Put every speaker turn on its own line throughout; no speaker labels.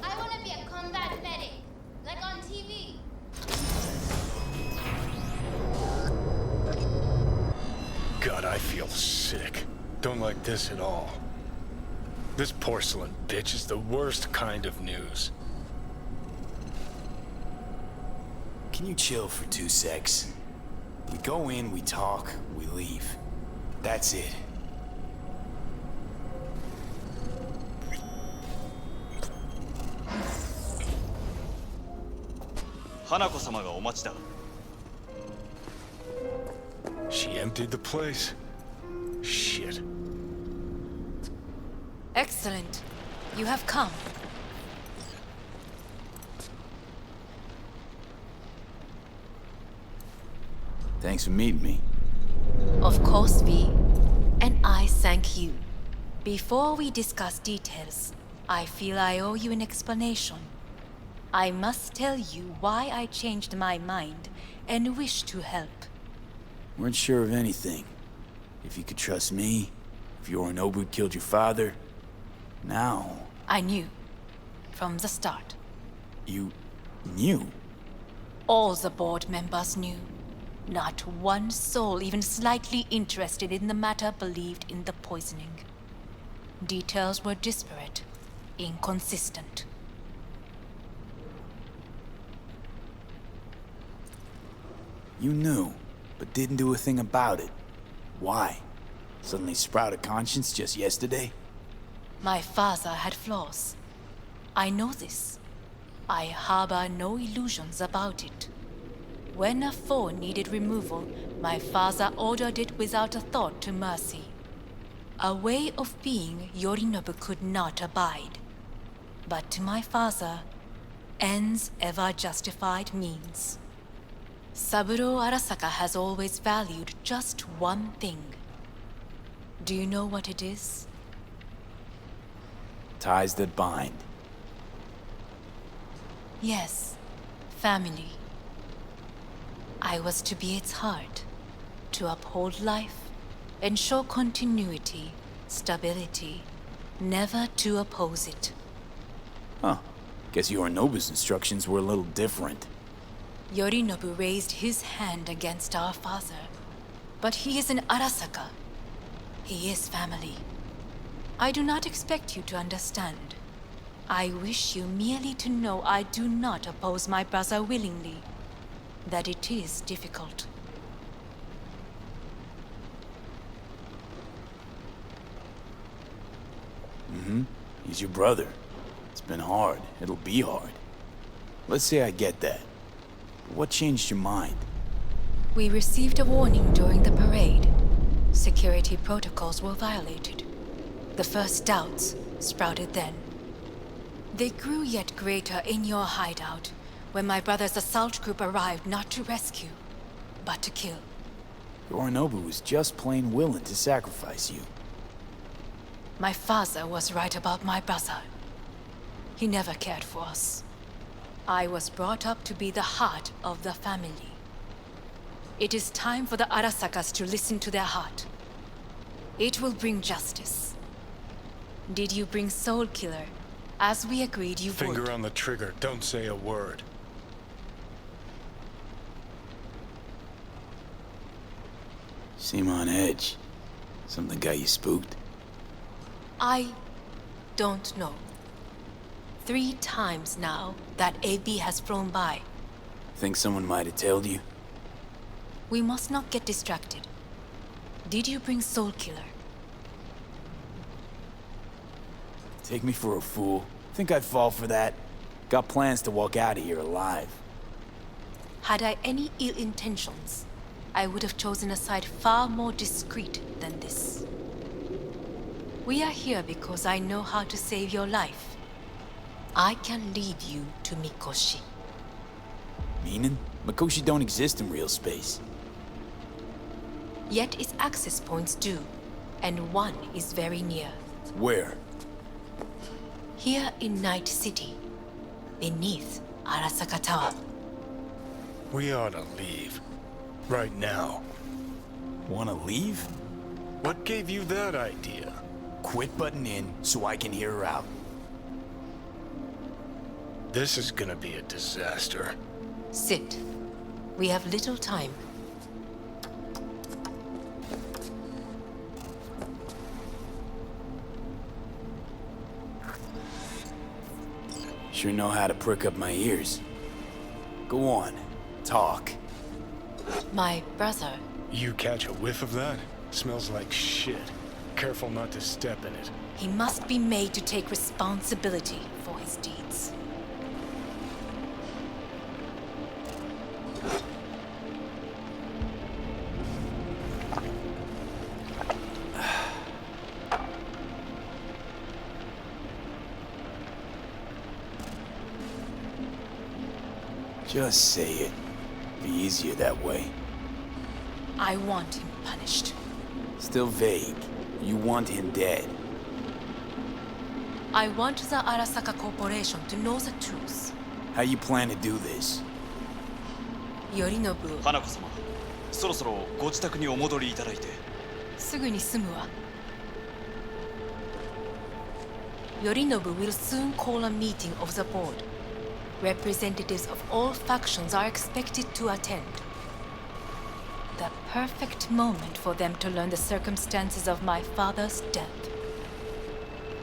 I want to be a combat medic, like on TV.
God, I feel sick. Don't like this at all. This porcelain bitch is the worst kind of news.
Can you chill for 2 secs? We go in, we talk, we leave. That's it.
She emptied the place. Shit.
Excellent. You have come.
Thanks for meeting me.
Of course, V. And I thank you. Before we discuss details, I feel I owe you an explanation. I must tell you why I changed my mind and wish to help.
Weren't sure of anything. If you could trust me, if Yorinobu killed your father. Now...
I knew. From the start.
You... knew?
All the board members knew. Not one soul even slightly interested in the matter believed in the poisoning. Details were disparate, inconsistent.
You knew, but didn't do a thing about it. Why? Suddenly sprout a conscience just yesterday?
My father had flaws. I know this. I harbor no illusions about it. When a foe needed removal, my father ordered it without a thought to mercy. A way of being Yorinobu could not abide. But to my father, ends ever justified means. Saburo Arasaka has always valued just one thing. Do you know what it is?
Ties that bind.
Yes, family. I was to be its heart, to uphold life, ensure continuity, stability, never to oppose it.
Huh. Guess Yorinobu's instructions were a little different.
Yorinobu raised his hand against our father, but he is an Arasaka. He is family. I do not expect you to understand. I wish you merely to know I do not oppose my brother willingly. That it is difficult.
He's your brother. It's been hard. It'll be hard. Let's say I get that. But what changed your mind?
We received a warning during the parade. Security protocols were violated. The first doubts sprouted then. They grew yet greater in your hideout, when my brother's assault group arrived not to rescue, but to kill.
Yorinobu was just plain willing to sacrifice you.
My father was right about my brother. He never cared for us. I was brought up to be the heart of the family. It is time for the Arasakas to listen to their heart. It will bring justice. Did you bring Soul Killer, as we agreed you would?
Finger on the trigger, don't say a word.
Seem on edge. Something got you spooked?
I don't know. 3 times now that AB has flown by.
Think someone might have told you?
We must not get distracted. Did you bring Soul Killer?
Take me for a fool. Think I'd fall for that? Got plans to walk out of here alive.
Had I any ill intentions, I would have chosen a side far more discreet than this. We are here because I know how to save your life. I can lead you to Mikoshi.
Meaning? Mikoshi don't exist in real space.
Yet its access points do, and one is very near.
Where?
Here in Night City, beneath Arasaka Tower.
We ought to leave. Right now.
Wanna leave?
What gave you that idea?
Quit butting in so I can hear her out.
This is gonna be a disaster.
Sit. We have little time.
Sure know how to prick up my ears. Go on, talk.
My brother.
You catch a whiff of that? Smells like shit. Careful not to step in it.
He must be made to take responsibility for his deeds.
Just say it. Be easier that way.
I want him punished.
Still vague. You want him dead.
I want the Arasaka Corporation to know the truth.
How you plan to do this?
Yorinobu,
花子様、そろそろご自宅にお戻りいただいて。
すぐに済むわ。Yorinobu will soon call a meeting of the board. Representatives of all factions are expected to attend. The perfect moment for them to learn the circumstances of my father's death.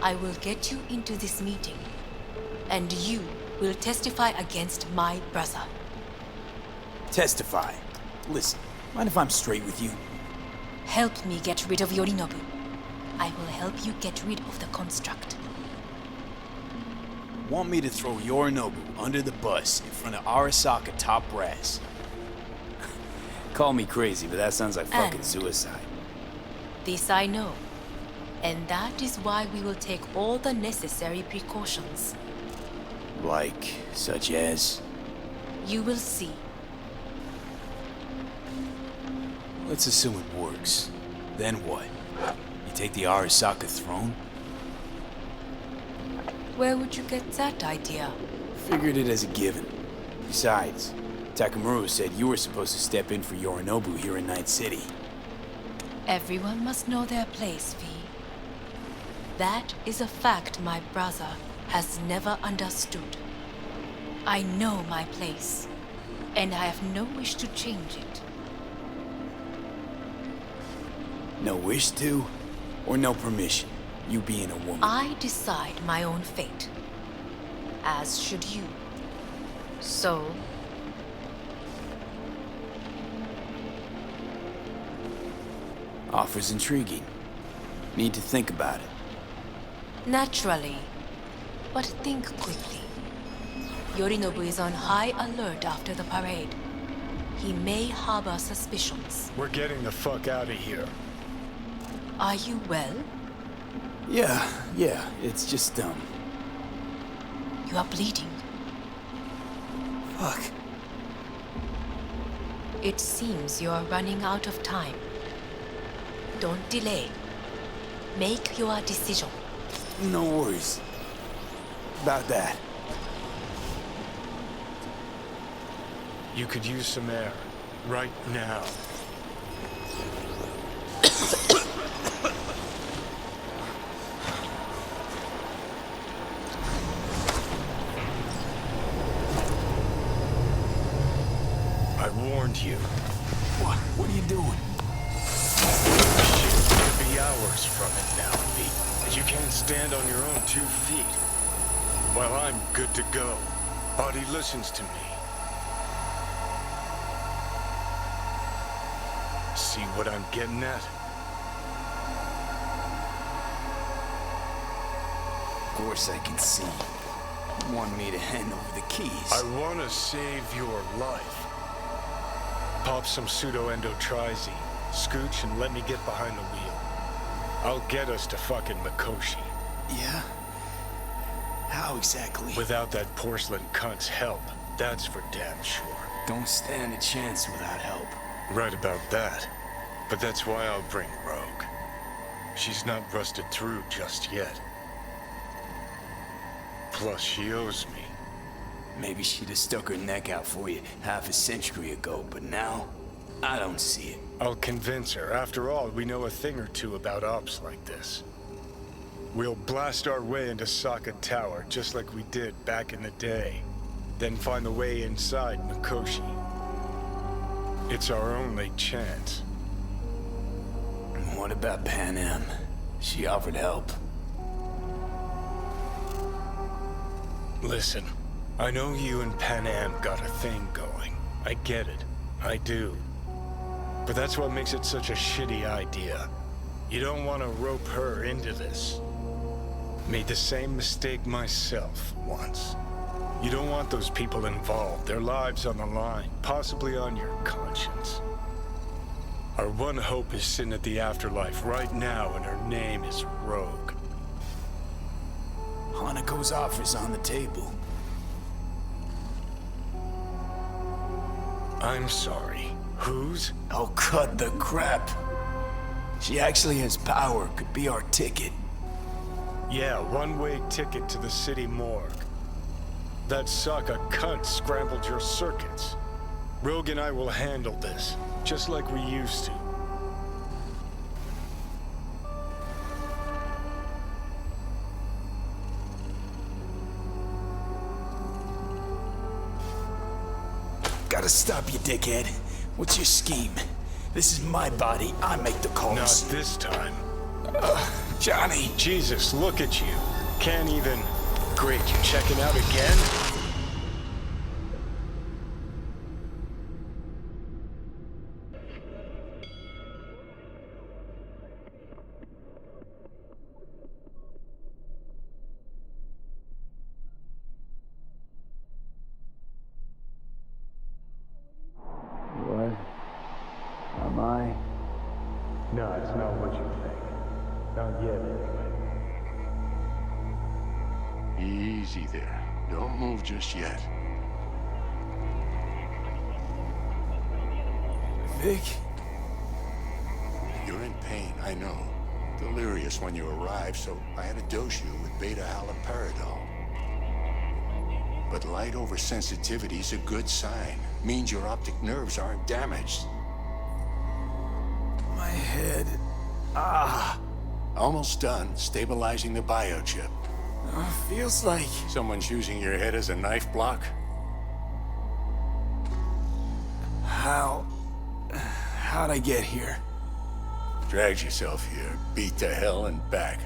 I will get you into this meeting, and you will testify against my brother.
Testify. Listen, mind if I'm straight with you?
Help me get rid of Yorinobu. I will help you get rid of the construct.
Want me to throw Yorinobu under the bus in front of Arasaka top brass? Call me crazy, but that sounds like fucking
And-
suicide.
This I know. And that is why we will take all the necessary precautions.
Like, such as?
You will see.
Let's assume it works. Then what? You take the Arasaka throne?
Where would you get that idea?
Figured it as a given. Besides, Takamura said you were supposed to step in for Yorinobu here in Night City.
Everyone must know their place, V. That is a fact my brother has never understood. I know my place, and I have no wish to change it.
No wish to, or no permission, you being a woman.
I decide my own fate, as should you. So,
Offer's intriguing. Need to think about it.
naturally, but think quickly. Yorinobu is on high alert after the parade. He may harbor suspicions.
We're getting the fuck out of here.
Are you well?
Yeah, it's just,
You are bleeding.
fuck.
It seems you are running out of time. Don't delay. Make your decision.
No worries. About that.
You could use some air. Right now. I warned you.
What are you doing?
Shit, could be hours from it now, V. You can't stand on your own 2 feet. Well, I'm good to go. Body listens to me. See what I'm getting at?
Of course I can see. You want me to hand over the keys.
I want to save your life. Pop some pseudo-endotrizine, scooch, and let me get behind the wheel. I'll get us to fucking Mikoshi.
Yeah? How exactly?
Without that porcelain cunt's help, that's for damn sure.
Don't stand a chance without help.
Right about that. But that's why I'll bring Rogue. She's not rusted through just yet. Plus, she owes me.
Maybe she'd have stuck her neck out for you half a century ago, but now? I don't see it.
I'll convince her. After all, we know a thing or two about ops like this. We'll blast our way into Sokka Tower, just like we did back in the day. Then find the way inside Mikoshi. It's our only chance.
What about Pan Am? She offered help.
Listen, I know you and Pan Am got a thing going. I get it. I do. But that's what makes it such a shitty idea. You don't want to rope her into this. Made the same mistake myself once. You don't want those people involved, their lives on the line, possibly on your conscience. Our one hope is sitting at the afterlife right now, and her name is Rogue.
Hanako's offer's on the table.
I'm sorry. Whose?
Oh, cut the crap. She actually has power, could be our ticket.
Yeah, one-way ticket to the city morgue. That Sokka cunt scrambled your circuits. Rogue and I will handle this, just like we used to.
Gotta stop you, dickhead. What's your scheme? This is my body. I make the calls.
Not this time.
Johnny.
Jesus, look at you. Can't even... Great, you checking out again?
What? Am I?
No, it's not what you think. Not yet, anyway.
Easy there. Don't move just yet.
Vic?
You're in pain, I know. Delirious when you arrived, so I had to dose you with beta-haloperidol. But light oversensitivity's a good sign. Means your optic nerves aren't damaged.
My head.
Almost done stabilizing the biochip.
Feels like...
Someone's using your head as a knife block?
How'd I get here?
Dragged yourself here, beat to hell and back.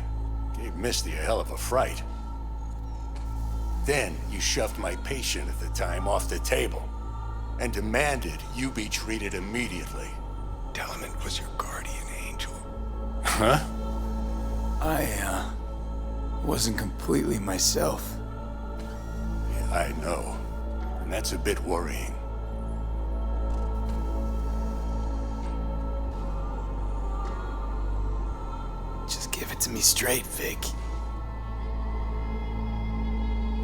Gave Misty a hell of a fright. Then you shoved my patient at the time off the table and demanded you be treated immediately.
Tell him it was your guardian angel.
Huh?
I wasn't completely myself.
Yeah, I know. And that's a bit worrying.
Just give it to me straight, Vic.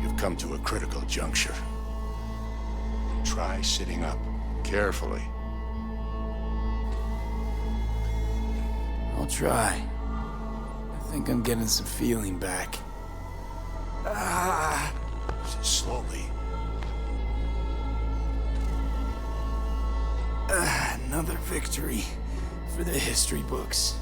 You've come to a critical juncture. Try sitting up, carefully.
I'll try. I think I'm getting some feeling back.
Slowly.
Another victory for the history books.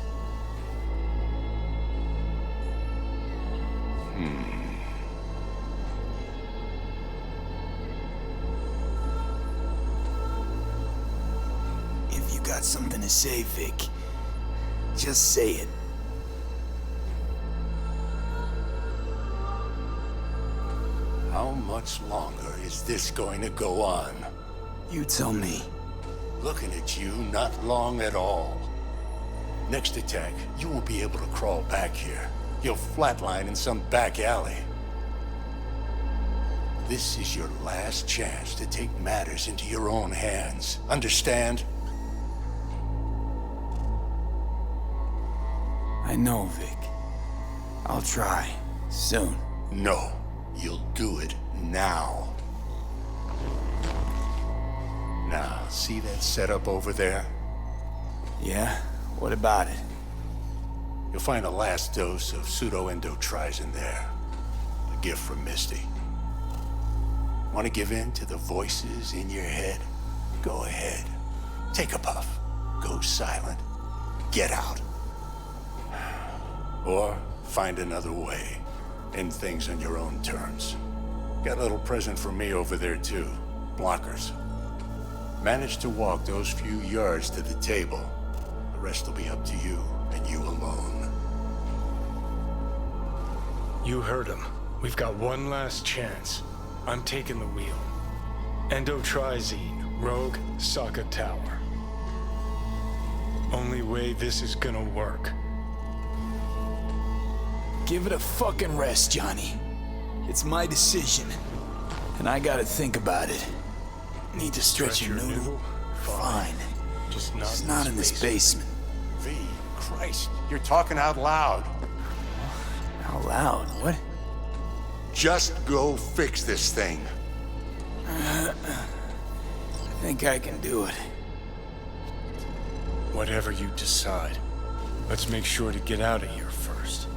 If you got something to say, Vic, just say it.
How much longer is this going to go on?
You tell me.
Looking at you, not long at all. Next attack, you won't be able to crawl back here. You'll flatline in some back alley. This is your last chance to take matters into your own hands. Understand?
I know, Vic. I'll try. Soon.
No, you'll do it now. Now, see that setup over there?
Yeah? What about it?
You'll find a last dose of pseudo-endotrizin there. A gift from Misty. Want to give in to the voices in your head? Go ahead. Take a puff. Go silent. Get out. Or find another way. End things on your own terms. Got a little present for me over there, too. Blockers. Manage to walk those few yards to the table. The rest will be up to you, and you alone.
You heard him. We've got one last chance. I'm taking the wheel. Endotrizine, Rogue, Sokka Tower. Only way this is gonna work.
Give it a fucking rest, Johnny. It's my decision. And I gotta think about it. Need to stretch your noodle? Fine.
Just
not in this basement.
V, Christ, you're talking out loud.
Out loud? What?
Just go fix this thing.
I think I can do it.
Whatever you decide. Let's make sure to get out of here first.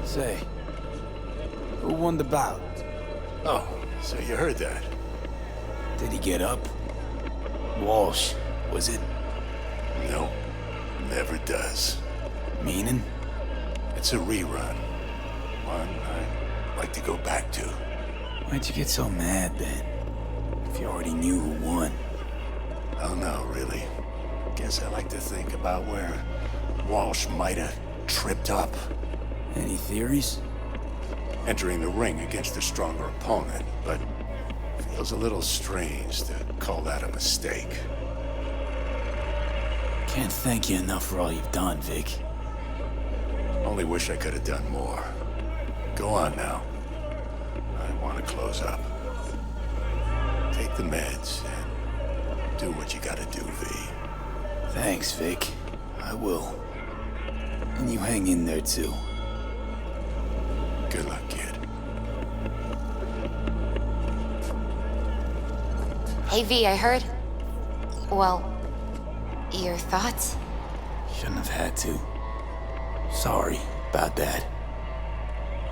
Say, who won the bout?
Oh, so you heard that.
Did he get up? Walsh, was it?
No, never does.
Meaning?
It's a rerun. One I'd like to go back to.
Why'd you get so mad then? If you already knew who won.
Oh no, really. Guess I like to think about where Walsh might have tripped up.
Any theories?
Entering the ring against a stronger opponent, but feels a little strange to call that a mistake.
Can't thank you enough for all you've done, Vic.
Only wish I could have done more. Go on now. I want to close up. Take the meds and do what you gotta do, V.
Thanks, Vic. I will. And you hang in there, too.
Good luck, kid.
Hey, V, I heard. Well, your thoughts?
Shouldn't have had to. Sorry about that.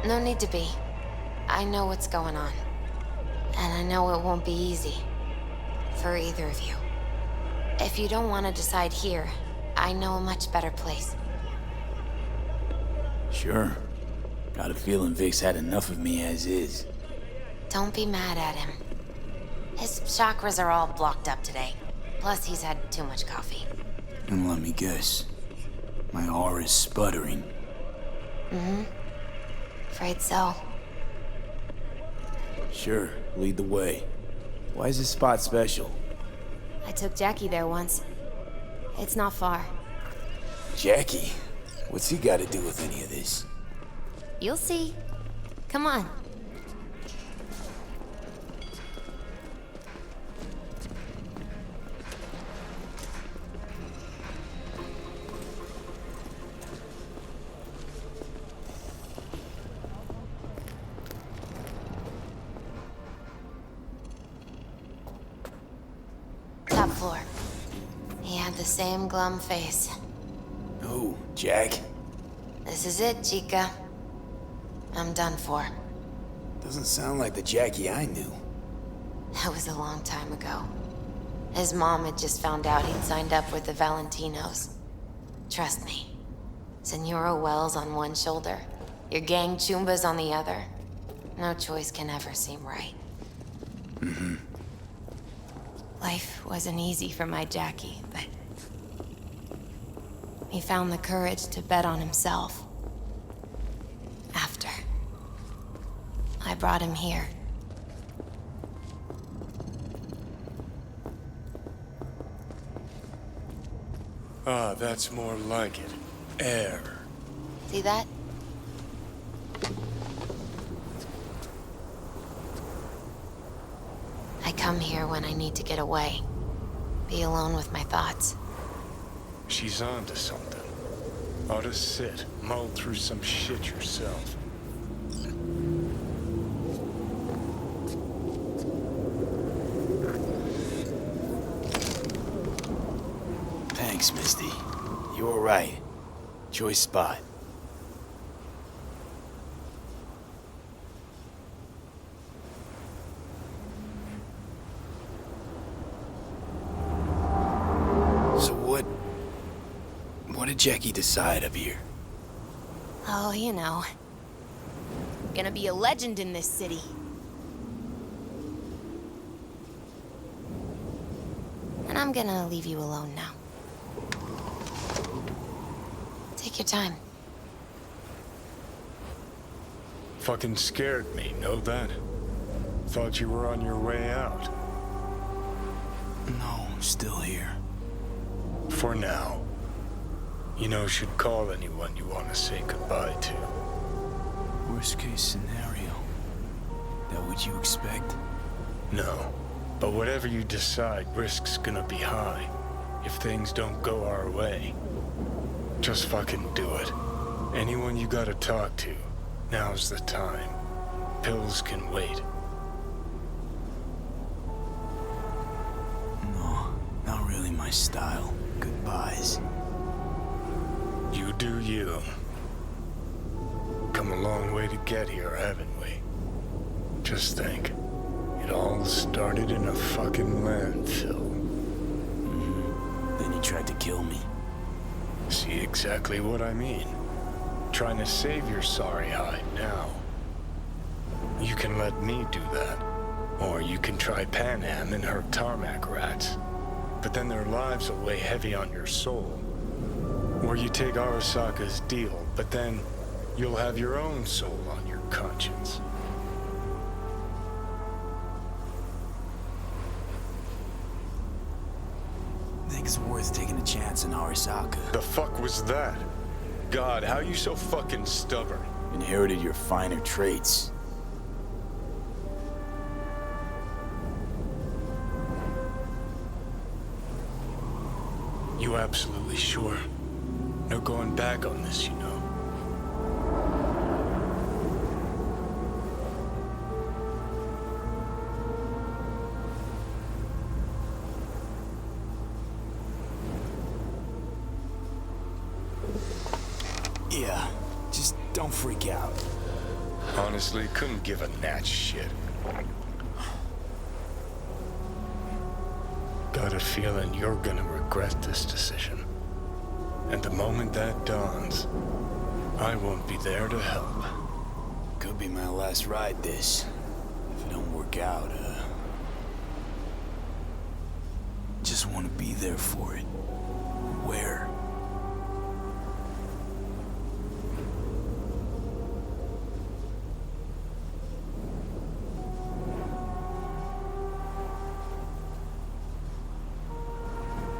No need to be. I know what's going on. And I know it won't be easy. For either of you. If you don't want to decide here, I know a much better place.
Sure. Got a feeling Vic's had enough of me as is.
Don't be mad at him. His chakras are all blocked up today. Plus, he's had too much coffee.
And let me guess. My aura's sputtering.
Mm-hmm. Afraid so.
Sure, lead the way. Why is this spot special?
I took Jackie there once. It's not far.
Jackie? What's he got to do with any of this?
You'll see. Come on. Top floor. He had the same glum face.
Who, Jack?
This is it, Chica. I'm done for.
Doesn't sound like the Jackie I knew.
That was a long time ago. His mom had just found out he'd signed up with the Valentinos. Trust me. Senora Wells on one shoulder, your gang Chumbas on the other. No choice can ever seem right.
Mm-hmm.
Life wasn't easy for my Jackie, but he found the courage to bet on himself. After I brought him here.
Ah, that's more like it. Air.
See that? I come here when I need to get away. Be alone with my thoughts.
She's on to something. Ought to sit, mull through some shit yourself.
Thanks, Misty. You were right. Choice spot. Jackie decide up here?
Oh, you know. Gonna be a legend in this city. And I'm gonna leave you alone now. Take your time.
Fucking scared me, know that? Thought you were on your way out.
No, still here.
For now. You know, should call anyone you want to say goodbye to.
Worst case scenario. That what you expect?
No. But whatever you decide, risk's gonna be high. If things don't go our way. Just fucking do it. Anyone you gotta talk to, now's the time. Pills can wait.
No, not really my style. Goodbyes.
You do you. Come a long way to get here, haven't we? Just think. It all started in a fucking landfill.
Then he tried to kill me.
See exactly what I mean? Trying to save your sorry hide now. You can let me do that. Or you can try Panam and her tarmac rats. But then their lives will weigh heavy on your soul. Or you take Arasaka's deal, but then you'll have your own soul on your conscience.
Think it's worth taking a chance on Arasaka.
The fuck was that? God, how you so fucking stubborn?
Inherited your finer traits.
You absolutely sure? No going back on this, you know.
Yeah, just don't freak out.
Honestly, couldn't give a gnat's shit. Got a feeling you're gonna regret this decision. And the moment that dawns, I won't be there to help.
Could be my last ride this. If it don't work out, just want to be there for it. Where?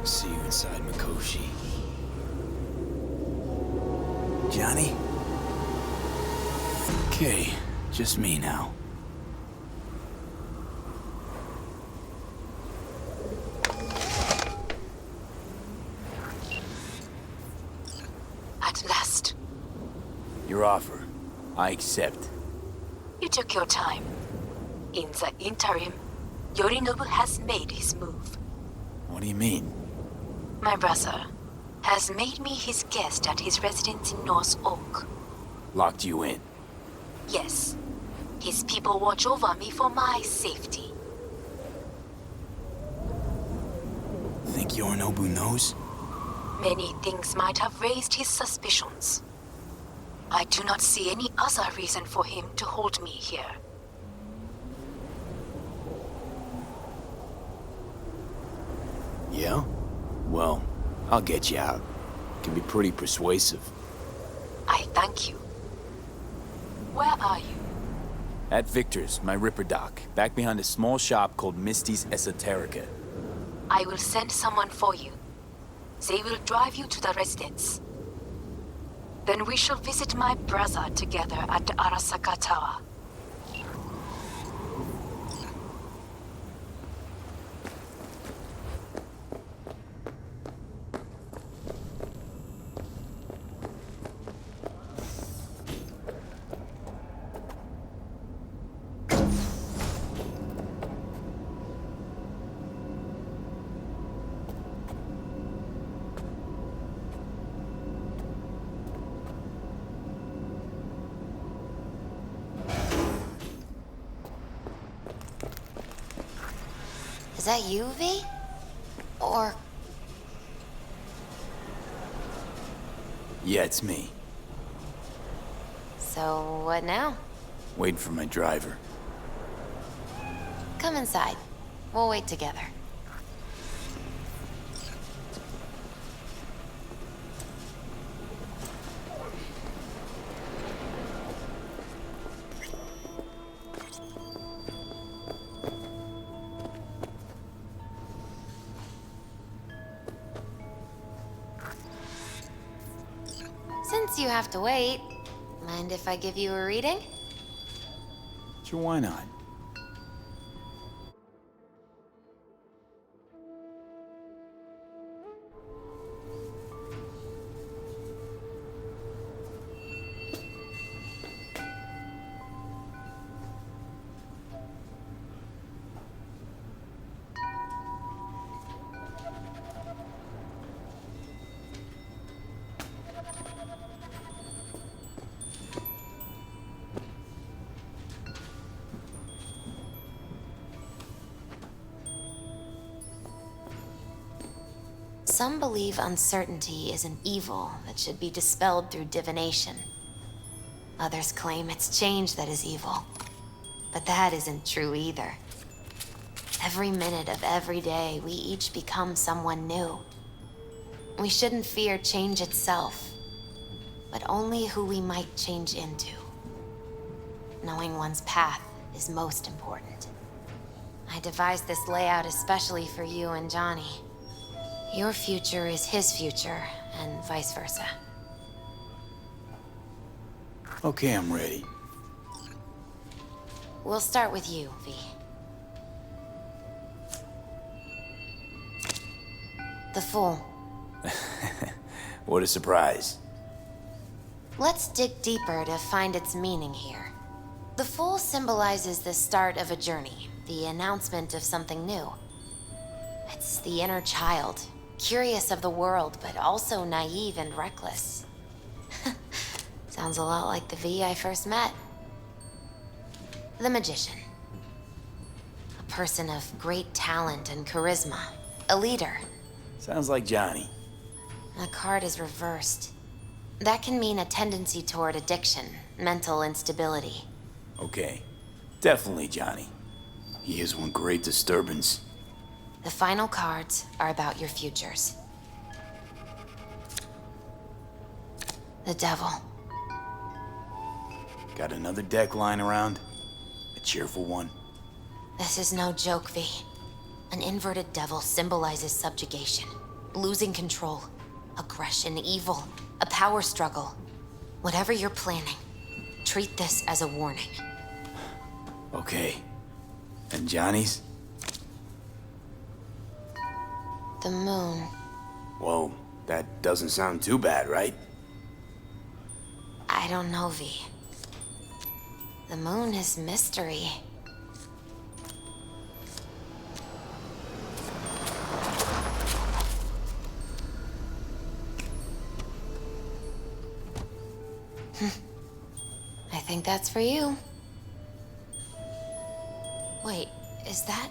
See you inside Mikoshi. Johnny? Okay, just me now.
At last.
Your offer. I accept.
You took your time. In the interim, Yorinobu has made his move.
What do you mean?
My brother has made me his guest at his residence in North Oak.
Locked you in.
Yes. His people watch over me for my safety.
Think Yorinobu knows?
Many things might have raised his suspicions. I do not see any other reason for him to hold me here.
Yeah? Well, I'll get you out. Can be pretty persuasive.
I thank you. Where are you?
At Victor's, my Ripper dock, back behind a small shop called Misty's Esoterica.
I will send someone for you. They will drive you to the residence. Then we shall visit my brother together at the Arasaka Tower.
Is that you, V? Or...
Yeah, it's me.
So, what now?
Waiting for my driver.
Come inside. We'll wait together. Since you have to wait, mind if I give you a reading?
Sure, why not?
Some believe uncertainty is an evil that should be dispelled through divination. Others claim it's change that is evil. But that isn't true either. Every minute of every day, we each become someone new. We shouldn't fear change itself, but only who we might change into. Knowing one's path is most important. I devised this layout especially for you and Johnny. Your future is his future, and vice versa.
Okay, I'm ready.
We'll start with you, V. The Fool.
What a surprise.
Let's dig deeper to find its meaning here. The Fool symbolizes the start of a journey, the announcement of something new. It's the inner child, curious of the world, but also naive and reckless. Sounds a lot like the V I first met. The Magician. A person of great talent and charisma. A leader.
Sounds like Johnny.
The card is reversed. That can mean a tendency toward addiction, mental instability.
Okay. Definitely Johnny. He is one great disturbance.
The final cards are about your futures. The Devil.
Got another deck lying around? A cheerful one?
This is no joke, V. An inverted devil symbolizes subjugation, losing control, aggression, evil, a power struggle. Whatever you're planning, treat this as a warning.
Okay. And Johnny's?
The Moon.
Whoa, that doesn't sound too bad, right?
I don't know, V. The Moon is mystery. I think that's for you. Wait, is that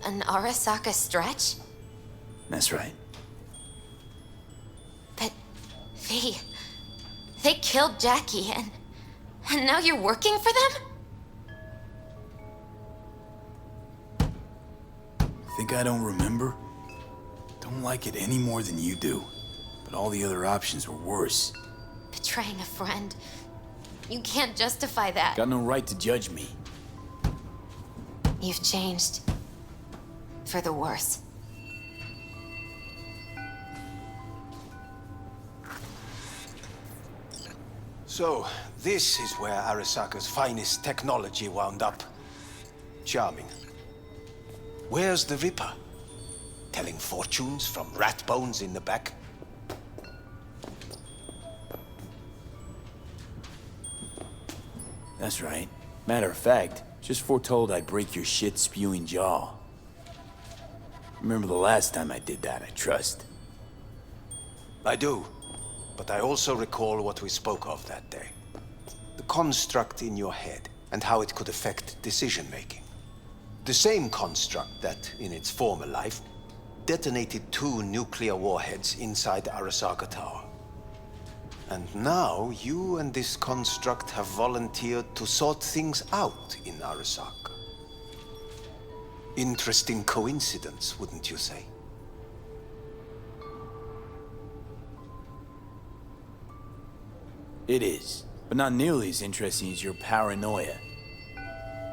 an Arasaka stretch?
That's right.
But, V, they killed Jackie and now you're working for them?
Think I don't remember? Don't like it any more than you do. But all the other options were worse.
Betraying a friend. You can't justify that.
Got no right to judge me.
You've changed. For the worse.
So, this is where Arasaka's finest technology wound up. Charming. Where's the Ripper? Telling fortunes from rat bones in the back?
That's right. Matter of fact, just foretold I'd break your shit-spewing jaw. Remember the last time I did that, I trust.
I do. But I also recall what we spoke of that day. The construct in your head, and how it could affect decision-making. The same construct that, in its former life, detonated 2 nuclear warheads inside the Arasaka Tower. And now you and this construct have volunteered to sort things out in Arasaka. Interesting coincidence, wouldn't you say?
It is, but not nearly as interesting as your paranoia.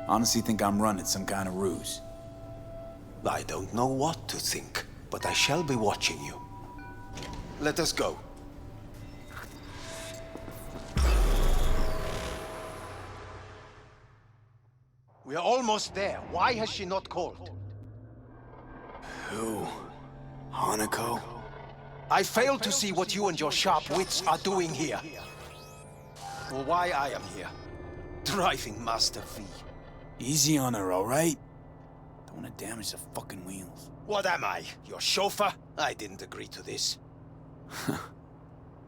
Honestly think I'm running some kind of ruse.
I don't know what to think, but I shall be watching you. Let us go. We are almost there. Why has she not called?
Who? Hanako?
I fail to see what you and your sharp wits are doing here. Or why I am here. Driving Master V.
Easy on her, alright? Don't want to damage the fucking wheels.
What am I? Your chauffeur? I didn't agree to this.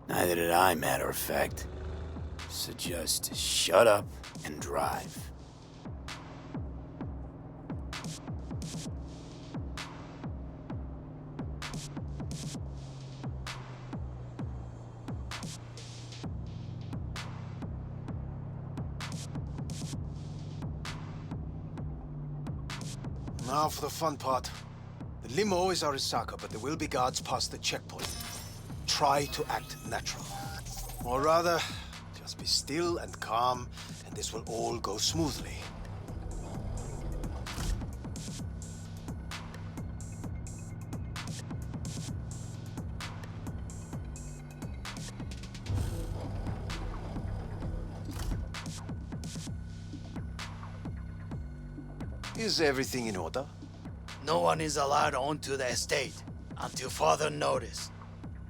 Neither did I, matter of fact. So just shut up and drive.
Now for the fun part. The limo is Arasaka, but there will be guards past the checkpoint. Try to act natural. Or rather, just be still and calm, and this will all go smoothly. Is everything in order?
No one is allowed onto the estate until further notice.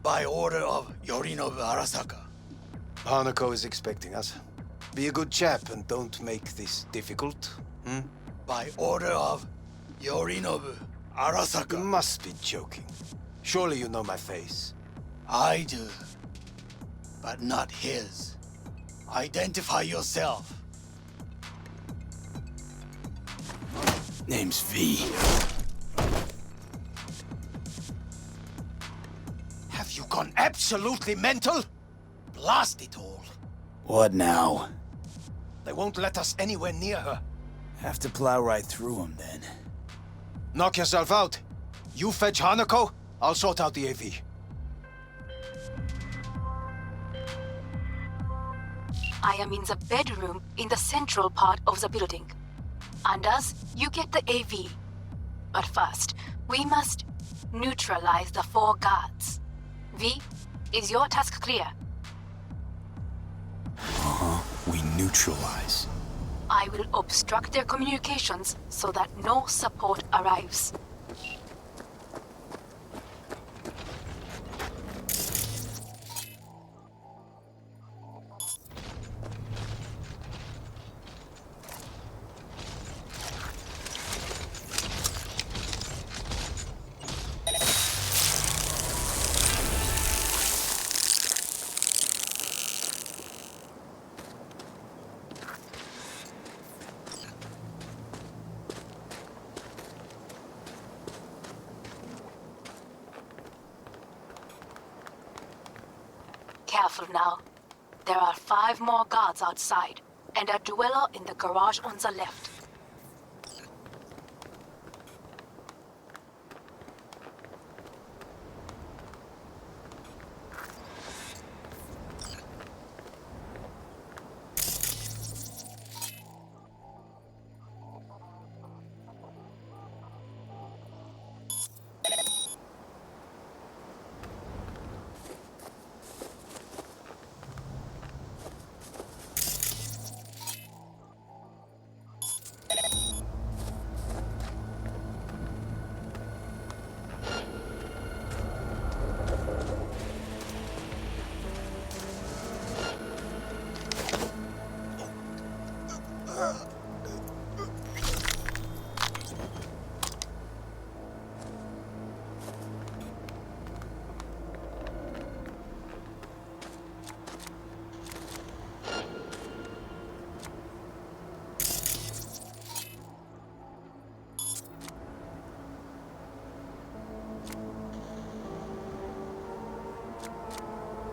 By order of Yorinobu Arasaka.
Hanako is expecting us. Be a good chap and don't make this difficult.
By order of Yorinobu
You
Arasaka.
must be joking. Surely you know my face.
I do. But not his. Identify yourself.
Name's V.
Have you gone absolutely mental? Blast it all.
What now?
They won't let us anywhere near her.
Have to plow right through them then.
Knock yourself out. You fetch Hanako, I'll sort out the AV.
I am in the bedroom in the central part of the building. Anders, you get the AV. But first, we must neutralize the 4 guards. V, is your task clear?
We neutralize.
I will obstruct their communications so that no support arrives. Careful now. There are 5 more guards outside, and a dweller in the garage on the left.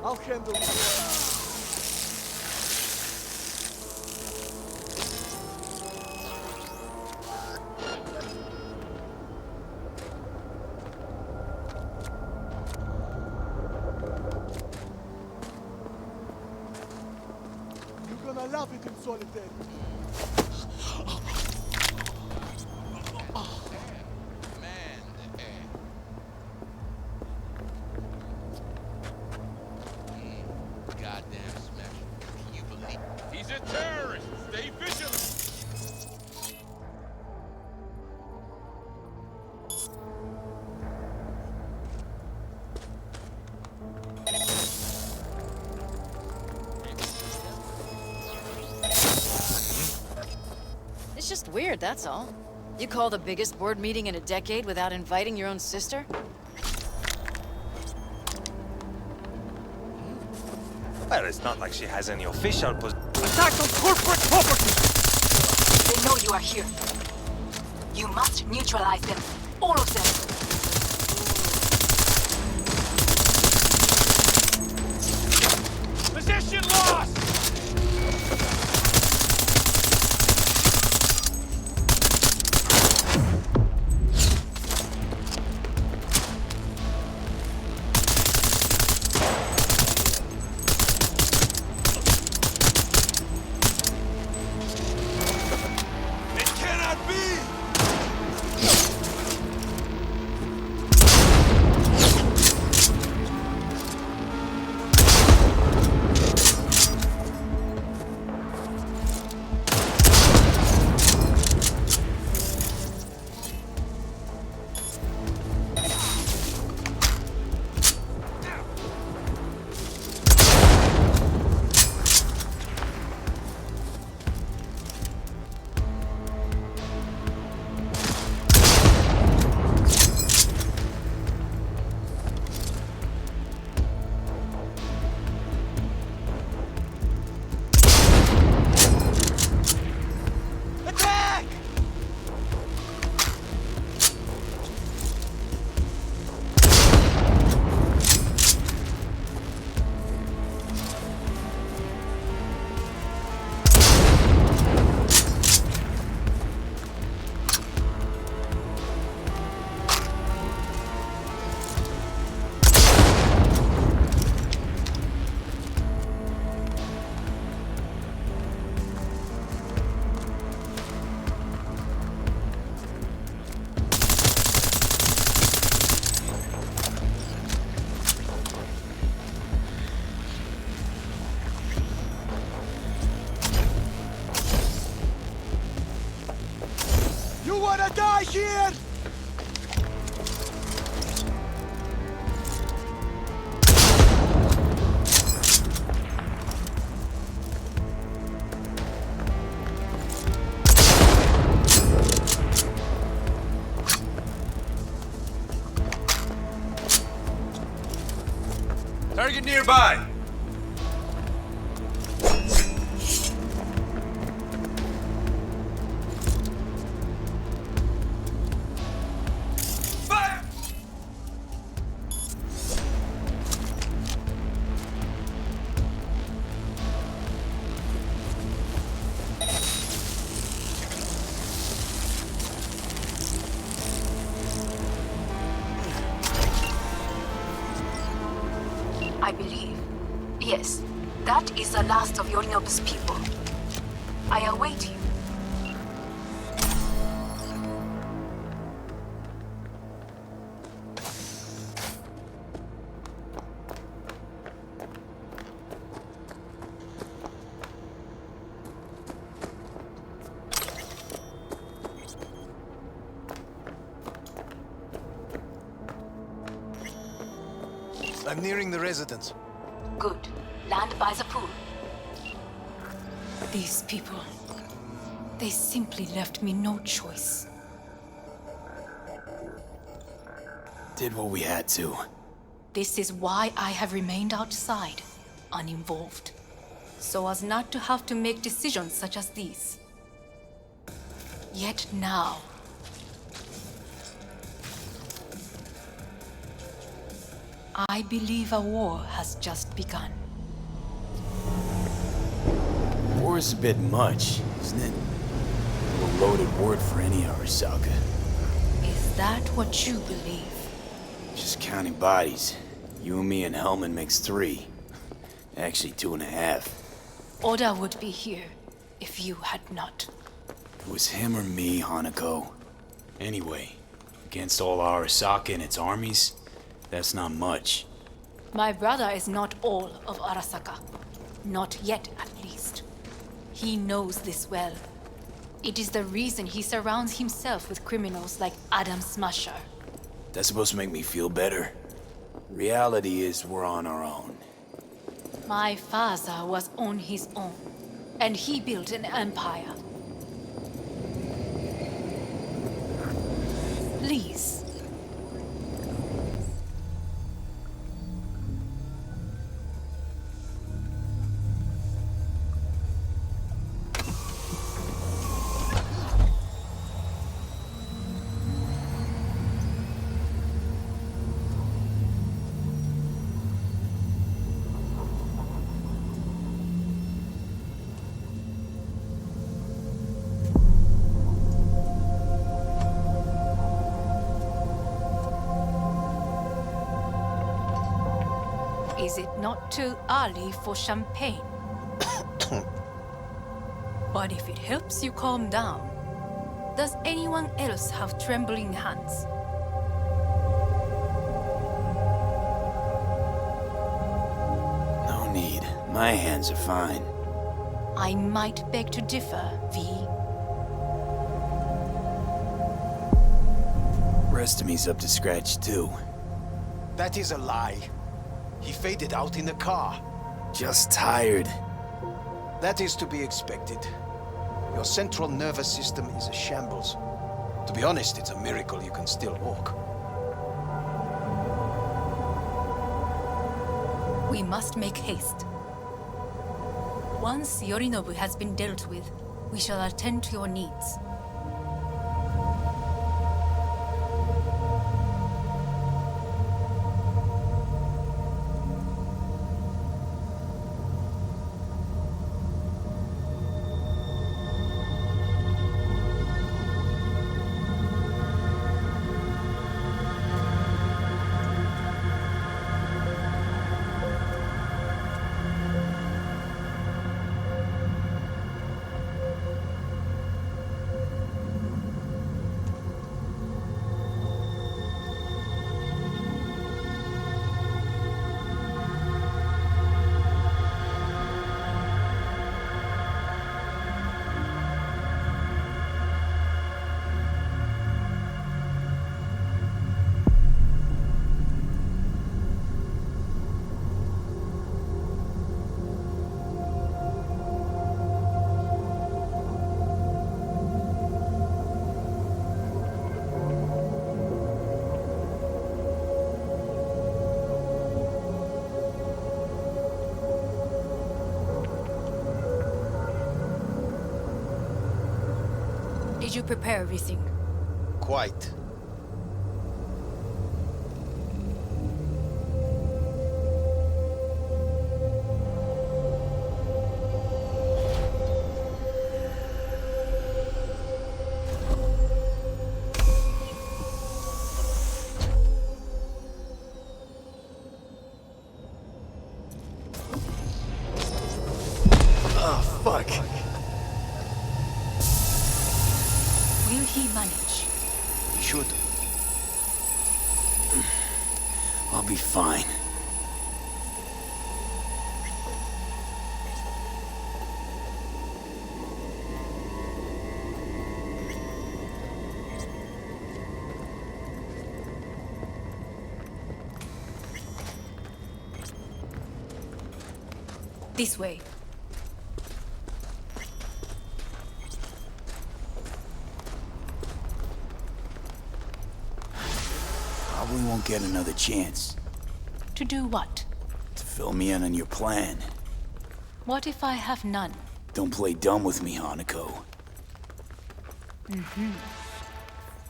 I'll handle it.
Goddamn smash. Can you believe? He's a terrorist. Stay vigilant.
It's just weird, that's all. You call the biggest board meeting in a decade without inviting your own sister?
Well, it's not like she has any official attack on corporate property!
They know you are here. You must neutralize them. All of them.
Position lost!
Here!
Target nearby!
I believe. Yes, that is the last of Yorinobu's people. I await you.
I'm nearing the residence.
Good. Land by the pool. These people, they simply left me no choice.
Did what we had to.
This is why I have remained outside, uninvolved, so as not to have to make decisions such as these. Yet now, I believe a war has just begun.
War's a bit much, isn't it? A loaded word for any Arasaka.
Is that what you believe?
Just counting bodies. You and me and Hellman makes 3. Actually 2.5.
Oda would be here if you had not.
It was him or me, Hanako. Anyway, against all Arasaka and its armies, that's not much.
My brother is not all of Arasaka. Not yet, at least. He knows this well. It is the reason he surrounds himself with criminals like Adam Smasher.
That's supposed to make me feel better. Reality is we're on our own.
My father was on his own, and he built an empire. Please. Is it not too early for champagne? But if it helps you calm down, does anyone else have trembling hands?
No need. My hands are fine.
I might beg to differ, V.
Rest of me's up to scratch, too.
That is a lie. He faded out in the car.
Just tired.
That is to be expected. Your central nervous system is a shambles. To be honest, it's a miracle you can still walk.
We must make haste. Once Yorinobu has been dealt with, we shall attend to your needs. Did you prepare everything?
Quite.
Oh, fuck.
Will he manage?
He should.
I'll be fine.
This way.
Probably won't get another chance.
To do what?
To fill me in on your plan.
What if I have none?
Don't play dumb with me, Hanako.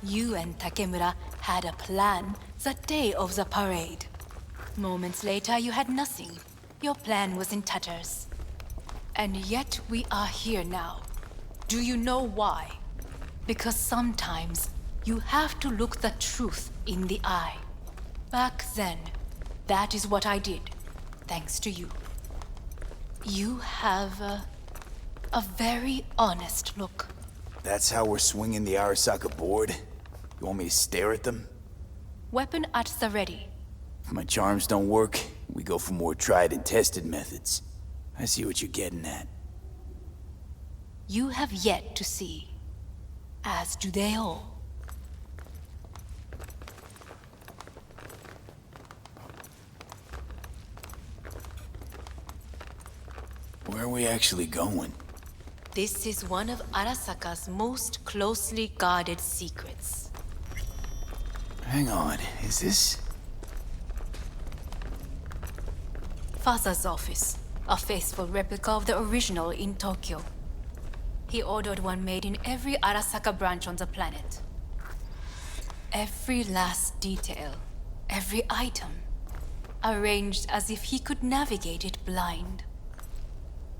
You and Takemura had a plan the day of the parade. Moments later, you had nothing. Your plan was in tatters. And yet we are here now. Do you know why? Because sometimes you have to look the truth in the eye. Back then, that is what I did, thanks to you. You have a very honest look.
That's how we're swinging the Arasaka board? You want me to stare at them?
Weapon at the ready.
If my charms don't work, we go for more tried and tested methods. I see what you're getting at.
You have yet to see, as do they all.
Where are we actually going?
This is one of Arasaka's most closely guarded secrets.
Hang on, is this...
Father's office, a faithful replica of the original in Tokyo. He ordered one made in every Arasaka branch on the planet. Every last detail, every item, arranged as if he could navigate it blind.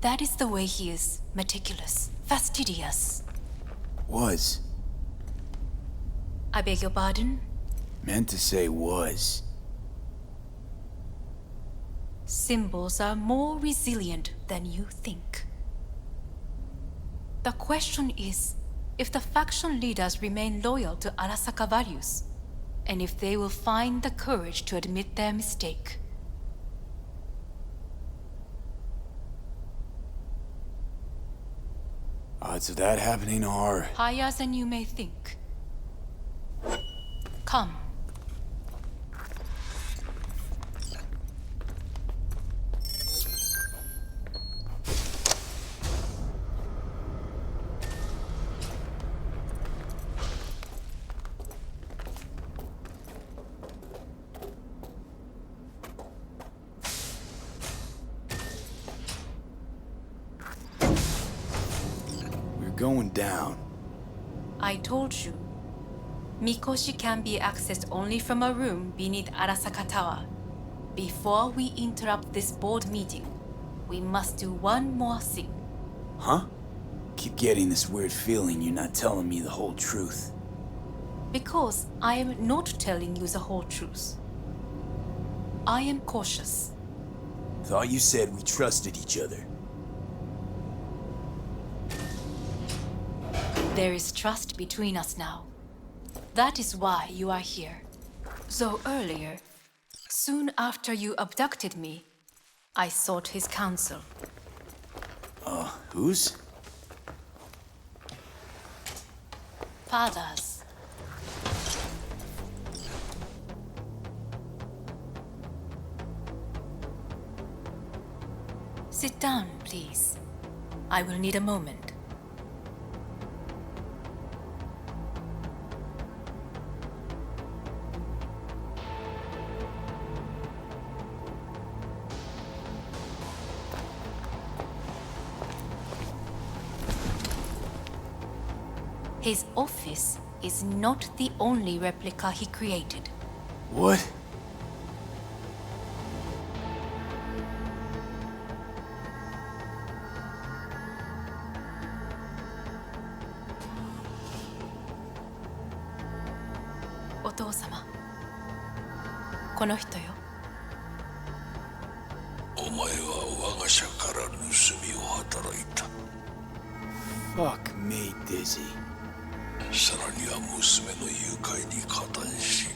That is the way he is, meticulous, fastidious.
Was.
I beg your pardon?
Meant to say was.
Symbols are more resilient than you think. The question is, if the faction leaders remain loyal to Arasaka values, and if they will find the courage to admit their mistake.
Odds of that happening are...
higher than you may think. Come.
Going down.
I told you. Mikoshi can be accessed only from a room beneath Arasaka Tower. Before we interrupt this board meeting, we must do one more thing.
Huh? Keep getting this weird feeling you're not telling me the whole truth.
Because I am not telling you the whole truth. I am cautious.
Thought you said we trusted each other.
There is trust between us now. That is why you are here. So earlier, soon after you abducted me, I sought his counsel.
Whose?
Father's. Sit down, please. I will need a moment. His office is not the only replica he created.
What?
Otou-sama. この人よ。
お前は我が社から盗みを働いた。
Fuck me, Dizzy.
さらには娘の誘拐に加担し、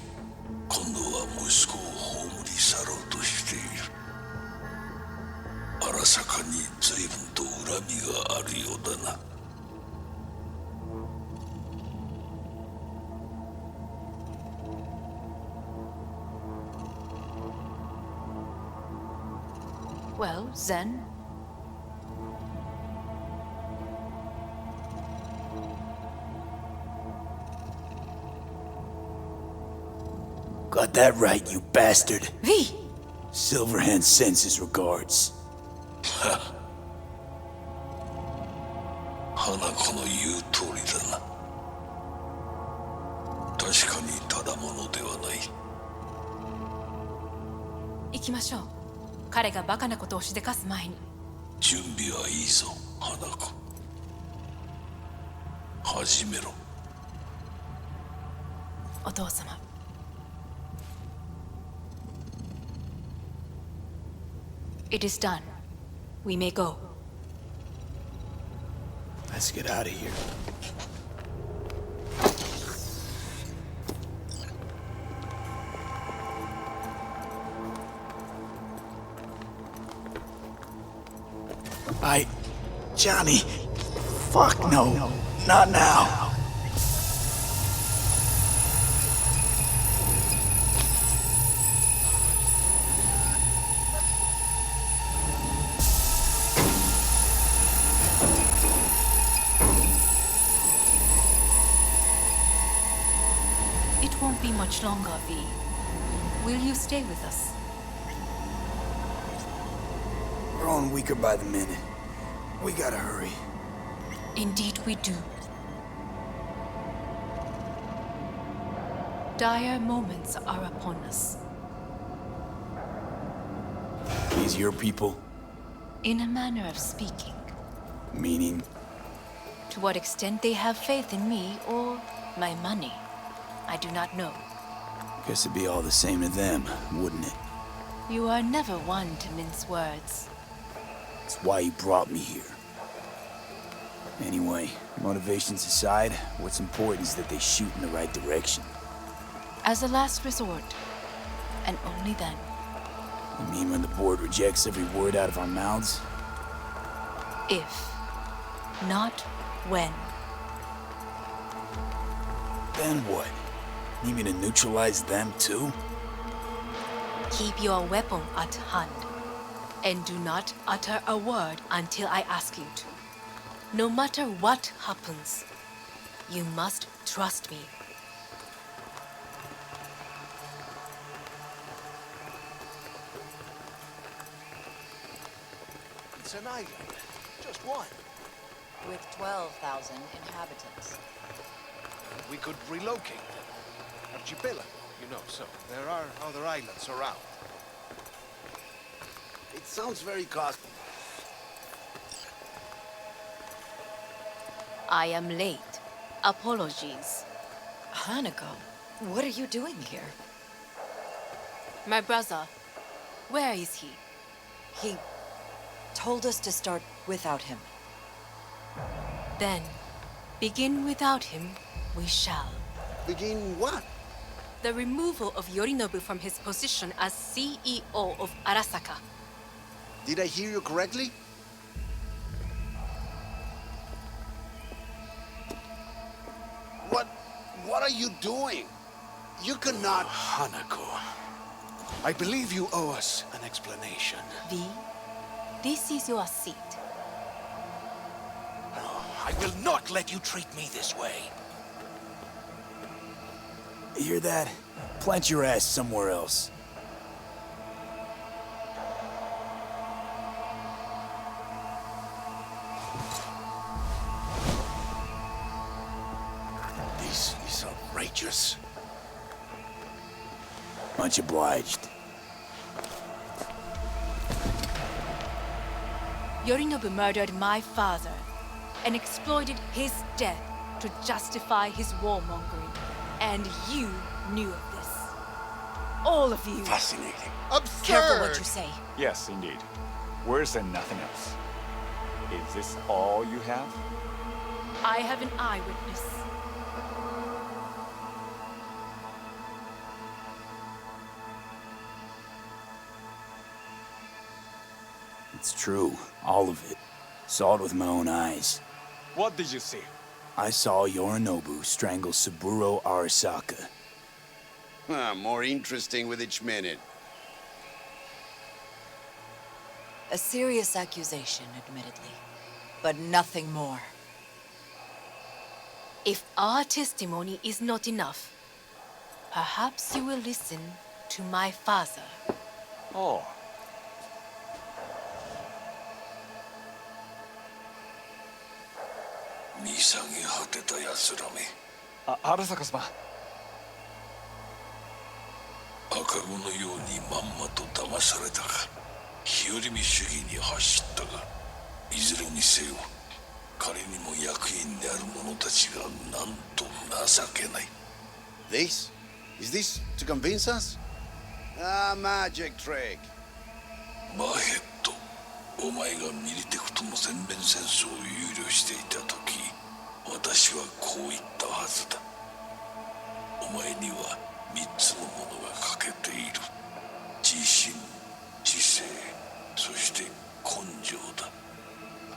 今度は息子を葬り去ろうとしている。荒坂に随分と恨みがあるようだな。
Well, then.
Got that right, you bastard.
V!
Silverhand sends his regards.
花子の言う通りだな。確かにただものではない。
行きましょう。彼がバカなことをしでかす前に。
準備はいいぞ、花子。始めろ。
お父様。It is done. We may go.
Let's get out of here. Johnny. Fuck no. Not now.
It won't be much longer, V. Will you stay with us?
We're growing weaker by the minute. We gotta hurry.
Indeed we do. Dire moments are upon us.
These your people?
In a manner of speaking.
Meaning?
To what extent they have faith in me or my money, I do not know.
Guess it'd be all the same to them, wouldn't it?
You are never one to mince words.
That's why you brought me here. Anyway, motivations aside, what's important is that they shoot in the right direction.
As a last resort, and only then.
You mean when the board rejects every word out of our mouths?
If, not when.
Then what? Need me to neutralize them too?
Keep your weapon at hand, and do not utter a word until I ask you to. No matter what happens, you must trust me.
It's an island. Just one.
With 12,000 inhabitants.
We could relocate them. Archipelago, you know, so there are other islands around. It sounds very costly.
I am late. Apologies.
Hanako, what are you doing here?
My brother, where is he?
He told us to start without him.
Then, begin without him, we shall.
Begin what?
The removal of Yorinobu from his position as CEO of Arasaka.
Did I hear you correctly? What are you doing? You cannot... Hanako, I believe you owe us an explanation.
V, this is your seat.
I will not let you treat me this way.
You hear that? Plant your ass somewhere else.
This is outrageous.
Much obliged.
Yorinobu murdered my father and exploited his death to justify his warmongering. And you knew of this. All of you.
Fascinating.
Absurd!
Careful what you say.
Yes, indeed. Worse than nothing else. Is this all you have?
I have an eyewitness.
It's true. All of it. Saw it with my own eyes.
What did you see?
I saw Yorinobu strangle Saburo Arasaka.
More interesting with each minute.
A serious accusation, admittedly. But nothing more.
If our testimony is not enough, perhaps you will listen to my father.
Oh. Arasaka様。
赤子のようにまんまと騙されたが、日和見主義に走ったが、いずれにせよ、彼にも役員である者たちがなんと情けない。
This? Is this to convince us? Ah, magic trick.
マーヘッド、お前がミリテクとの全面戦争を憂慮していた時、私はこう言ったはずだ。お前には3つのものが欠けている。自信、知性、そして根性だ。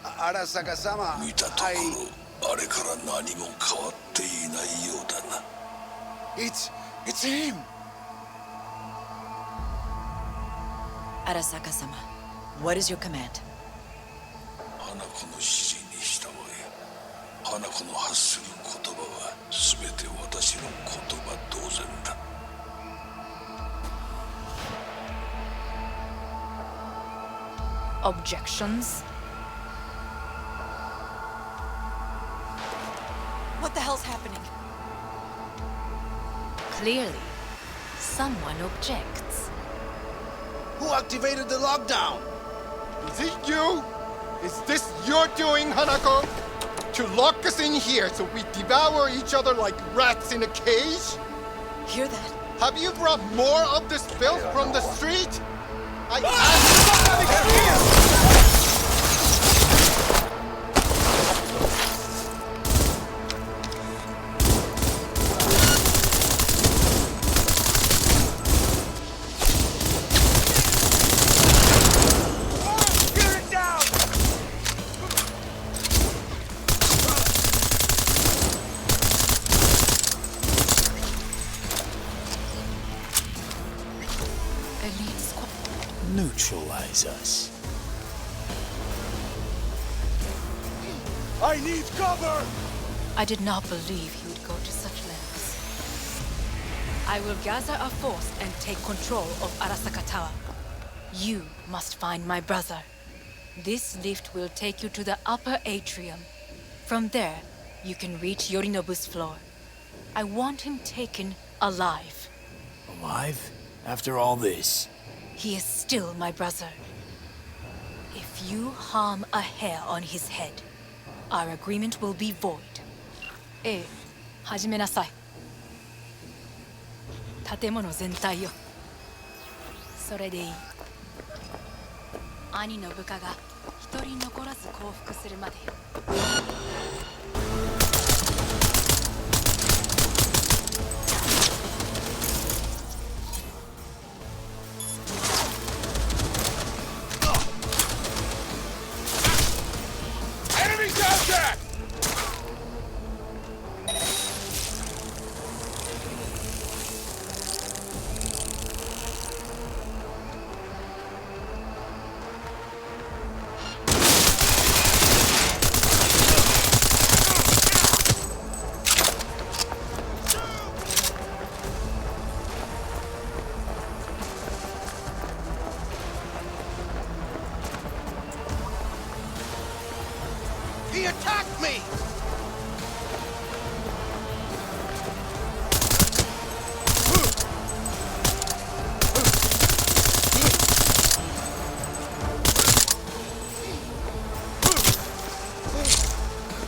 Arasaka-sama,
見たところ、あれから何も変わっていないようだな。
It's him!
Arasaka-sama, what is your command?
花子の指示に従え。花子の発する言葉は全て私の言葉同然だ。
Objections?
What the hell's happening?
Clearly, someone objects.
Who activated the lockdown?
Is it you? Is this your doing, Hanako? To lock us in here so we devour each other like rats in a cage?
Hear that?
Have you brought more of this filth from the street? I asked somebody here!
Neutralize us.
I need cover!
I did not believe he would go to such lengths. I will gather a force and take control of Arasaka Tower. You must find my brother. This lift will take you to the upper atrium. From there, you can reach Yorinobu's floor. I want him taken alive.
Alive? After all this?
He is still my brother. If you harm a hair on his head, our agreement will be void. 始めなさい。建物全体よ。それでいい。兄の部下が一人残らず降伏するまでよ。
He attacked me!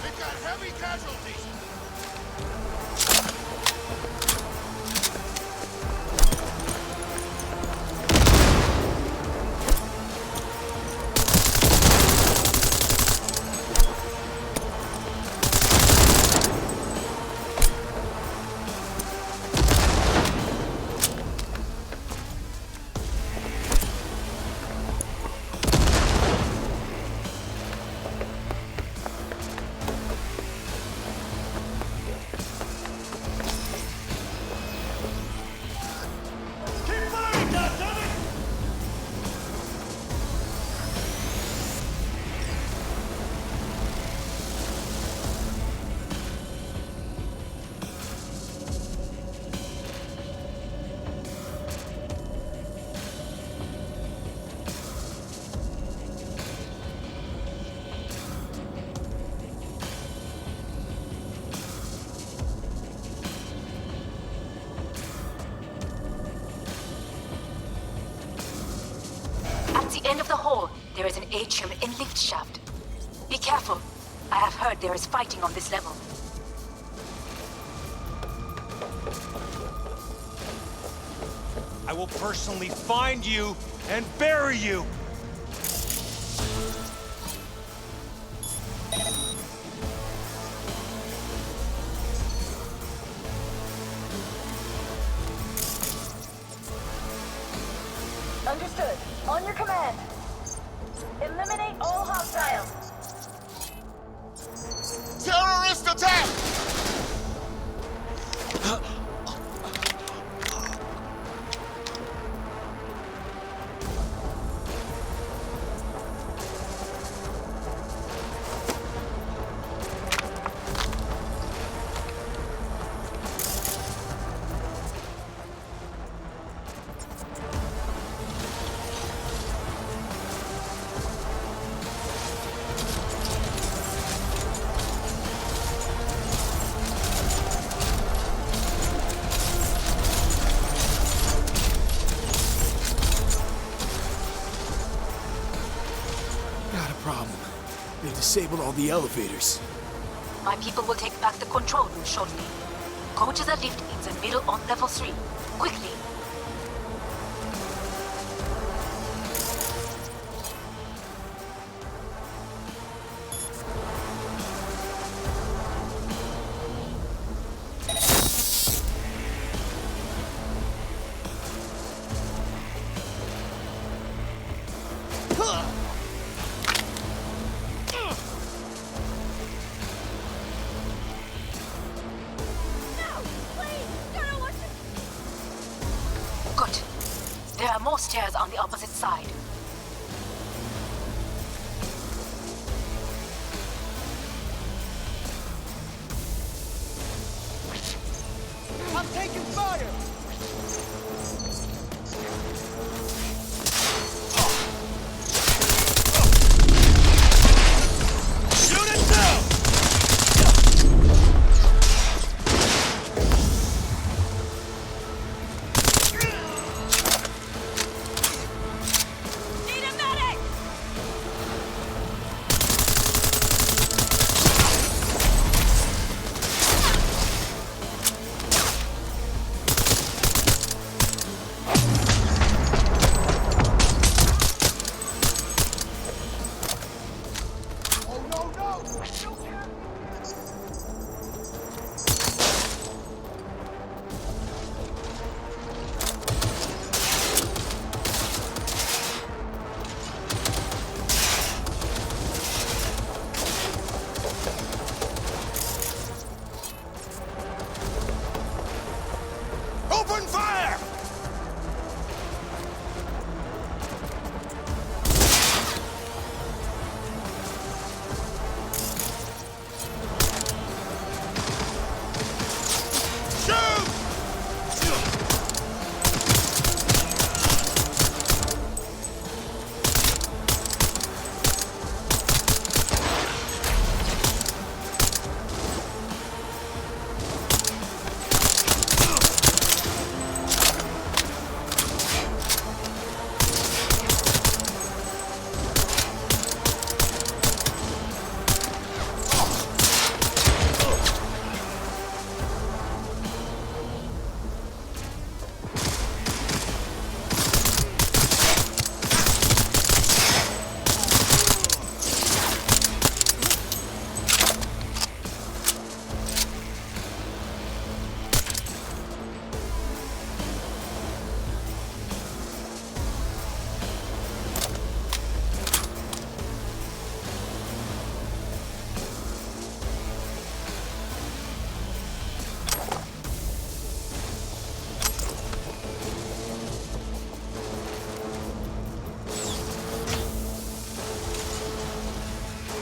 They've got heavy casualties!
At the end of the hall, there is an atrium and lift shaft. Be careful. I have heard there is fighting on this level.
I will personally find you and bury you!
Understood. On your command. Eliminate all hostiles.
Terrorist attack!
They've disabled all the elevators.
My people will take back the control room shortly. Go to the lift in the middle on level 3. Quickly! Good. There are more stairs on the opposite side.
I'm taking fire!
Shoot it down!
Open fire!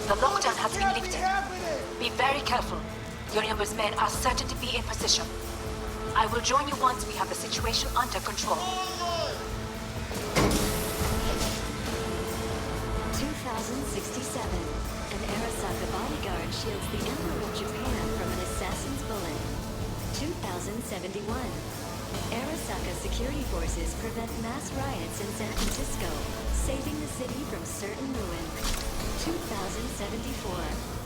The lockdown has been lifted. Be very careful. Yorinobu's men are certain to be in position. I will join you once we have the situation under control.
2067. An Arasaka bodyguard shields the Emperor of Japan from an assassin's bullet. 2071. Arasaka security forces prevent mass riots in San Francisco, saving the city from certain ruin. 2074.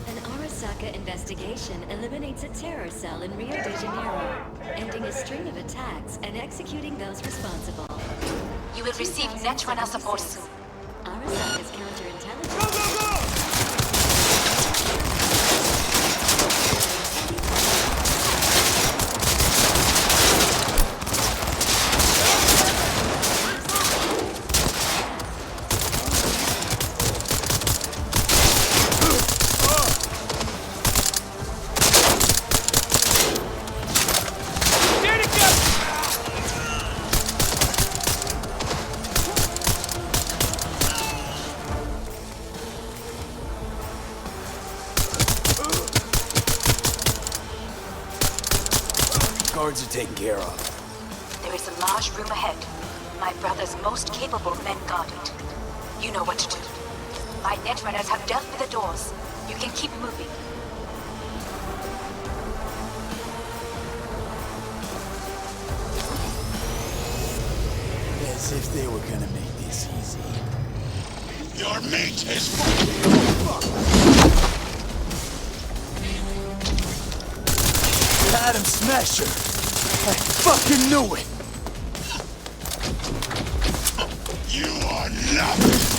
An Arasaka investigation eliminates a terror cell in Rio de Janeiro, ending a string of attacks and executing those responsible.
You will receive net runner support soon.
Arasaka's counterintelligence...
Guards are taken care of.
There is a large room ahead. My brother's most capable men guard it. You know what to do. My netrunners have dealt with the doors. You can keep moving.
As if they were gonna make this easy.
Your mate is
Adam Smasher! I fucking knew it!
You are nothing!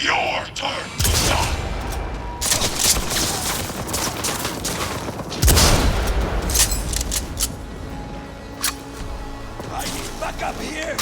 Your turn to die!
I need backup here!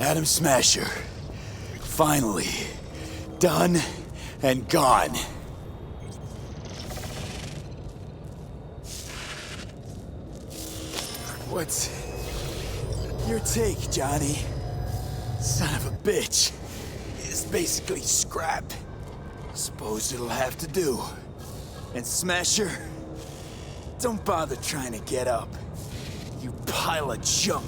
Adam Smasher. Finally. Done and gone. What's your take, Johnny? Son of a bitch. It's basically scrap. Suppose it'll have to do. And Smasher, don't bother trying to get up. You pile of junk.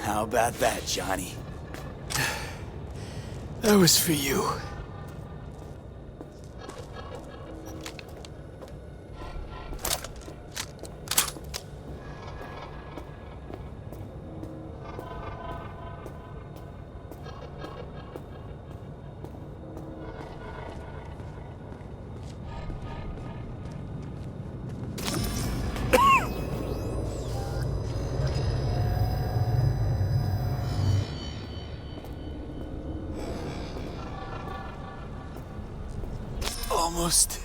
How about that, Johnny? That was for you. Almost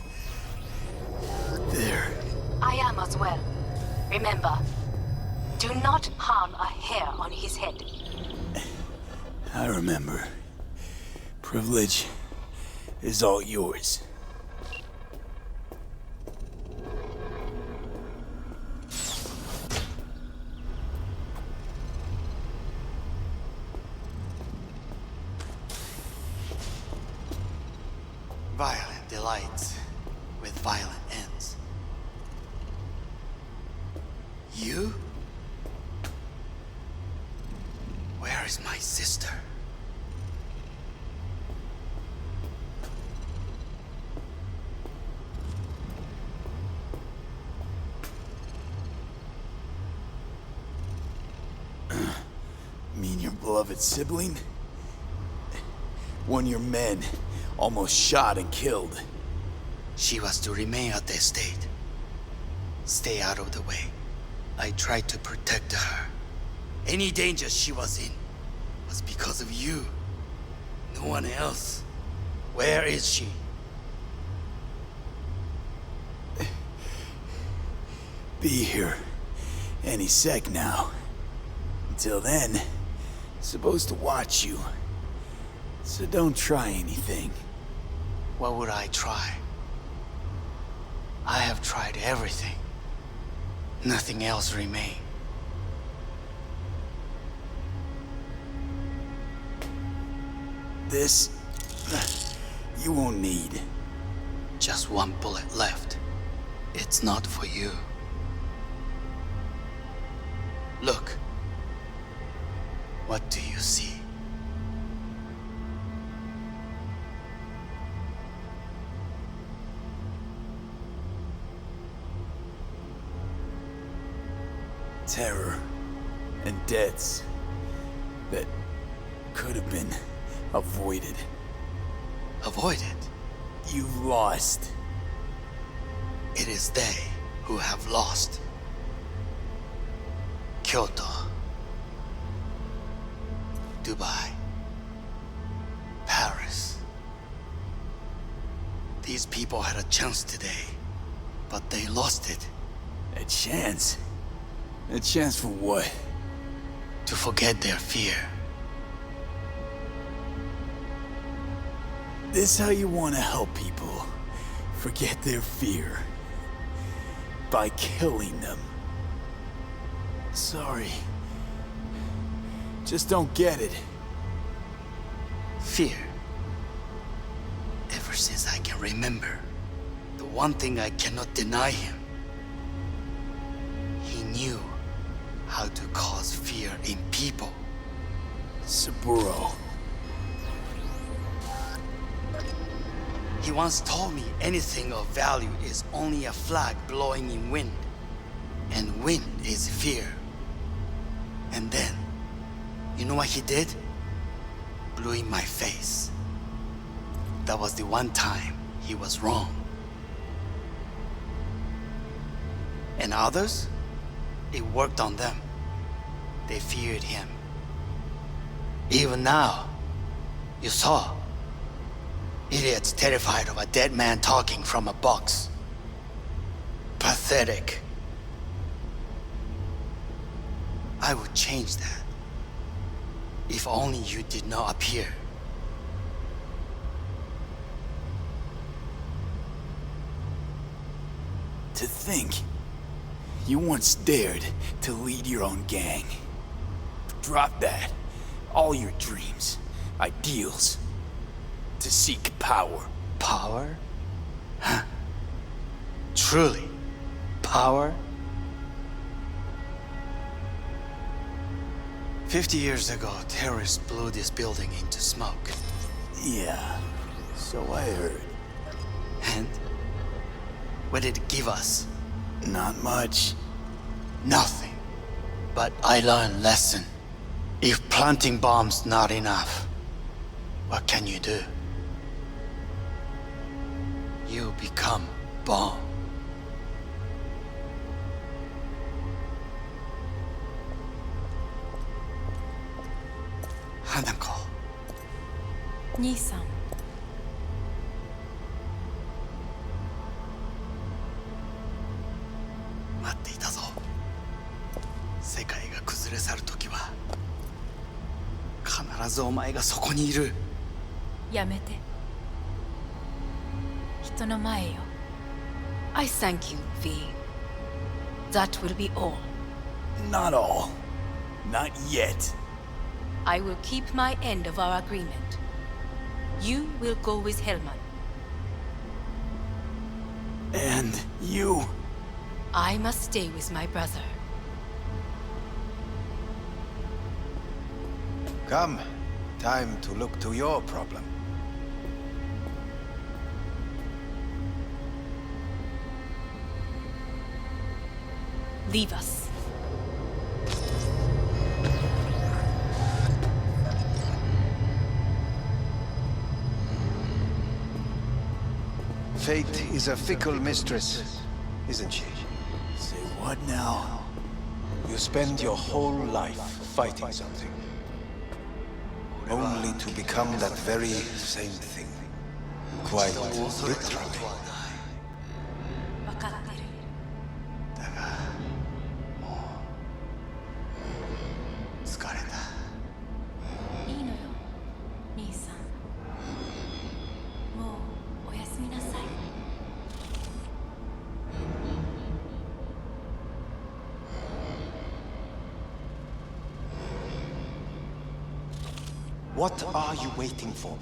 there.
I am as well. Remember, do not harm a hair on his head.
I remember. Privilege is all yours.
Violent delights with violent ends. You? Where is my sister?
Mean your beloved sibling? One of your men almost shot and killed.
She was to remain at the estate. Stay out of the way. I tried to protect her. Any danger she was in was because of you. No one else. Where is she?
Be here any sec now. Until then, supposed to watch you. So don't try anything.
What would I try? I have tried everything. Nothing else remains.
This, you won't need.
Just one bullet left. It's not for you. Look. What do you see?
Terror and deaths that could have been avoided.
Avoided?
You've lost.
It is they who have lost. Kyoto. Dubai. Paris. These people had a chance today, but they lost it.
A chance? A chance for what?
To forget their fear.
This how you want to help people forget their fear? By killing them. Sorry. Just don't get it.
Fear. Ever since I can remember, the one thing I cannot deny him. He knew how to cause fear in people.
Saburo.
He once told me anything of value is only a flag blowing in wind. And wind is fear. And then, you know what he did? Blew in my face. That was the one time he was wrong. And others? It worked on them. They feared him. Even now, you saw. Idiots terrified of a dead man talking from a box. pathetic. I would change that. If only you did not appear.
To think, you once dared to lead your own gang. Drop that. All your dreams, ideals. To seek power.
Power? Huh. Truly, power? 50 years ago, terrorists blew this building into smoke.
Yeah, so I heard.
And what did it give us?
Not much.
Nothing. But I learned lesson. If planting bombs not enough, what can you do? You become bomb. Hanako.
兄さん。
待っていたぞ。世界が崩れ去る時は必ずお前がそこにいる。
やめて。人の前よ。I thank you, V. That will be all.
Not all. Not yet.
I will keep my end of our agreement. You will go with Hellman.
And you?
I must stay with my brother.
Come. Time to look to your problem.
Leave us.
Fate is a fickle mistress, isn't she?
Say what now?
You spend your whole life fighting something, only to become that very same thing. Quite literally.
分かってる。
疲れた。
いいのよ、兄さん。もうおやすみなさい。
What are you waiting for?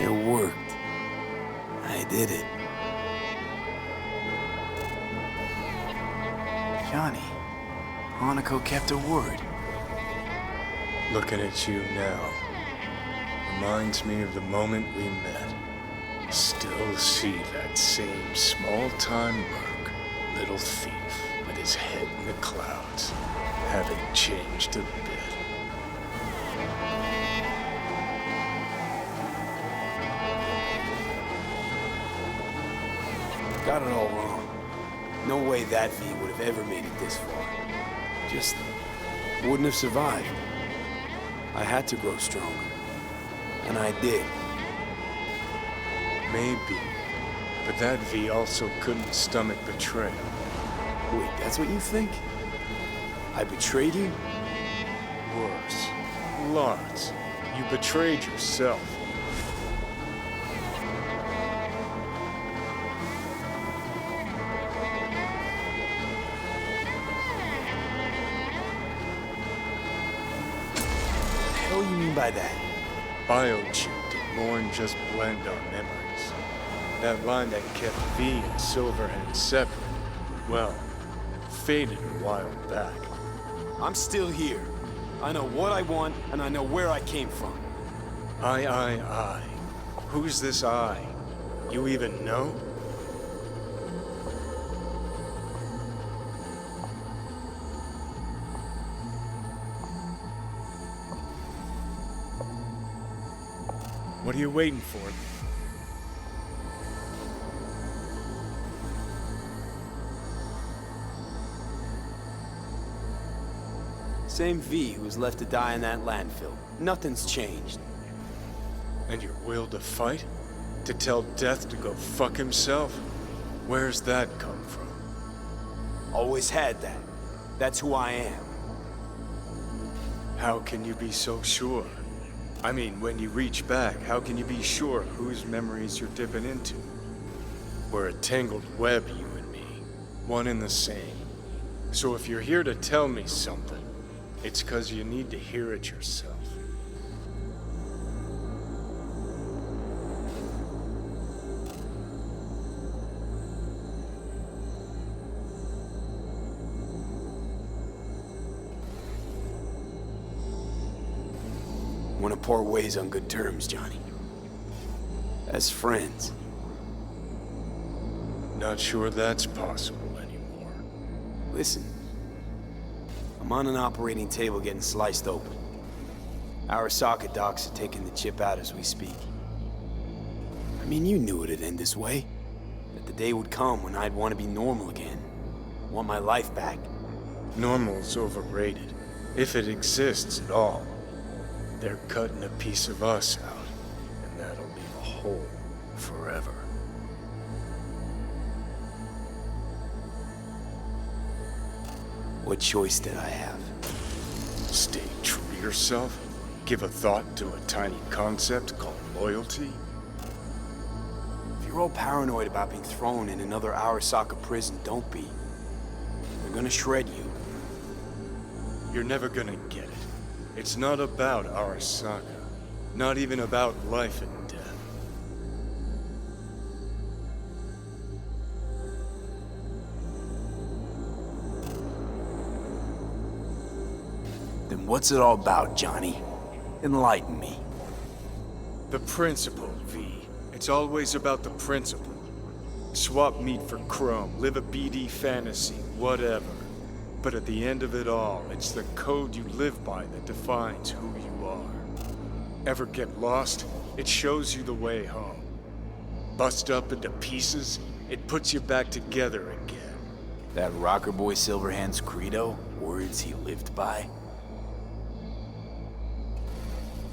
It worked. I did it. Johnny, Hanako kept her word.
Looking at you now reminds me of the moment we met. Still see that same small-time merc, little thief, with his head in the clouds. Haven't changed a bit.
Got it all wrong. No way that V would have ever made it this far. Just wouldn't have survived. I had to grow stronger. And I did.
Maybe. But that V also couldn't stomach betrayal.
Wait, that's what you think? I betrayed you?
Worse. Lots. You betrayed yourself.
What do you mean by that?
Biochip did more than just blend our memories. That line that kept V and Silverhand separate, well, faded a while back.
I'm still here. I know what I want, and I know where I came from.
I. Who's this I? You even know? What are you waiting for?
Same V who was left to die in that landfill. Nothing's changed.
And your will to fight? To tell Death to go fuck himself? Where's that come from?
Always had that. That's who I am.
How can you be so sure? I mean, when you reach back, how can you be sure whose memories you're dipping into? We're a tangled web, you and me. One and the same. So if you're here to tell me something, it's 'cause you need to hear it yourself.
Want to part ways on good terms, Johnny. As friends.
Not sure that's possible anymore.
Listen. I'm on an operating table getting sliced open. Arasaka docs are taking the chip out as we speak. I mean, you knew it'd end this way. That the day would come when I'd want to be normal again. Want my life back.
Normal's overrated. If it exists at all. They're cutting a piece of us out, and that'll leave a hole forever.
What choice did I have?
Stay true to yourself? Give a thought to a tiny concept called loyalty?
If you're all paranoid about being thrown in another Arasaka prison, don't be. They're gonna shred you.
You're never gonna get it. It's not about Arasaka. Not even about life and death.
Then what's it all about, Johnny? Enlighten me.
The principle, V. It's always about the principle. Swap meat for chrome, live a BD fantasy, whatever. But at the end of it all, it's the code you live by that defines who you are. Ever get lost? It shows you the way home. Bust up into pieces, it puts you back together again.
That rocker boy Silverhand's credo? Words he lived by?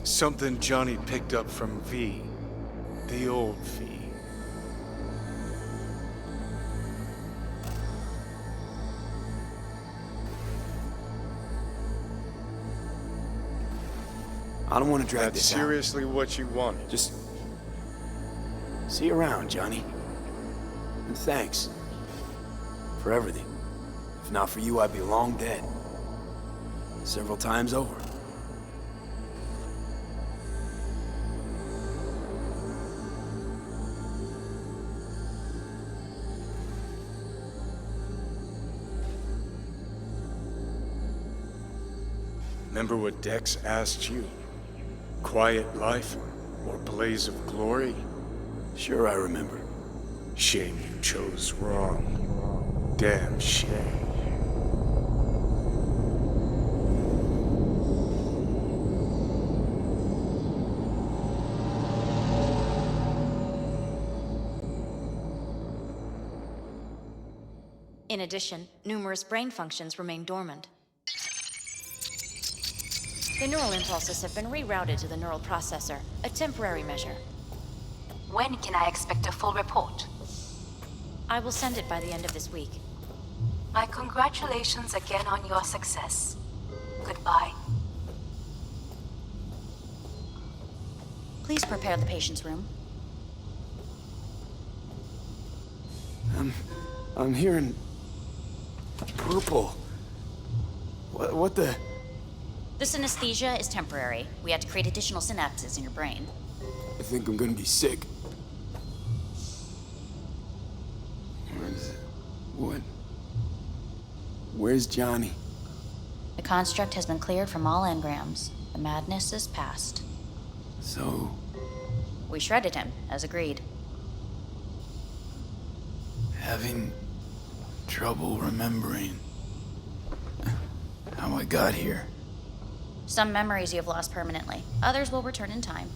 Something Johnny picked up from V. The old V.
I don't want to drag this out.
That's seriously what you wanted.
Just see you around, Johnny. And thanks for everything. If not for you, I'd be long dead. Several times over.
Remember what Dex asked you? Quiet life or blaze of glory?
Sure, I remember.
Shame you chose wrong. Damn shame.
In addition, numerous brain functions remain dormant.
The neural impulses have been rerouted to the neural processor, a temporary measure.
When can I expect a full report?
I will send it by the end of this week.
My congratulations again on your success. Goodbye.
Please prepare the patient's room.
I'm hearing purple. What the?
This anesthesia is temporary. We had to create additional synapses in your brain.
I think I'm gonna be sick. Where's Johnny?
The construct has been cleared from all engrams. The madness is past.
So?
We shredded him, as agreed.
Having trouble remembering how I got here.
Some memories you have lost permanently. Others will return in time.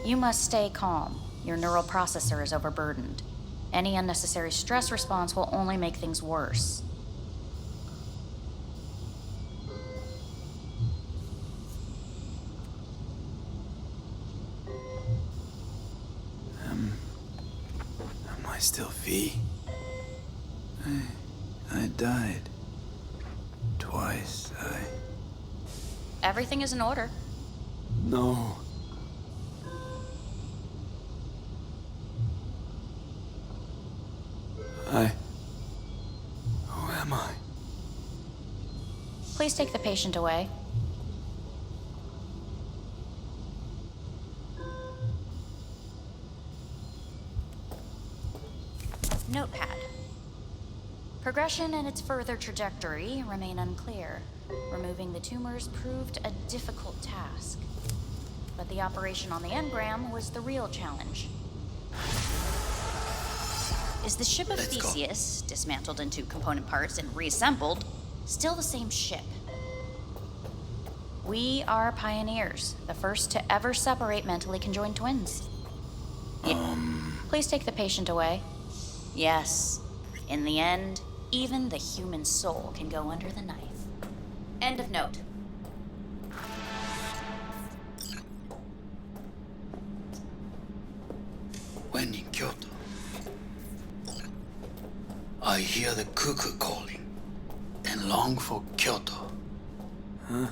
You must stay calm. Your neural processor is overburdened. Any unnecessary stress response will only make things worse.
Am I still V? I died. Twice.
Everything is in order.
No. Who am I?
Please take the patient away. Notepad. Progression and its further trajectory remain unclear. Removing the tumors proved a difficult task. But the operation on the engram was the real challenge. Is the ship of Theseus, dismantled into component parts and reassembled, still the same ship? We are pioneers, the first to ever separate mentally conjoined twins. Please take the patient away. Yes, in the end, even the human soul can go under the knife. End of note.
When in Kyoto, I hear the cuckoo calling and long for Kyoto.
Huh?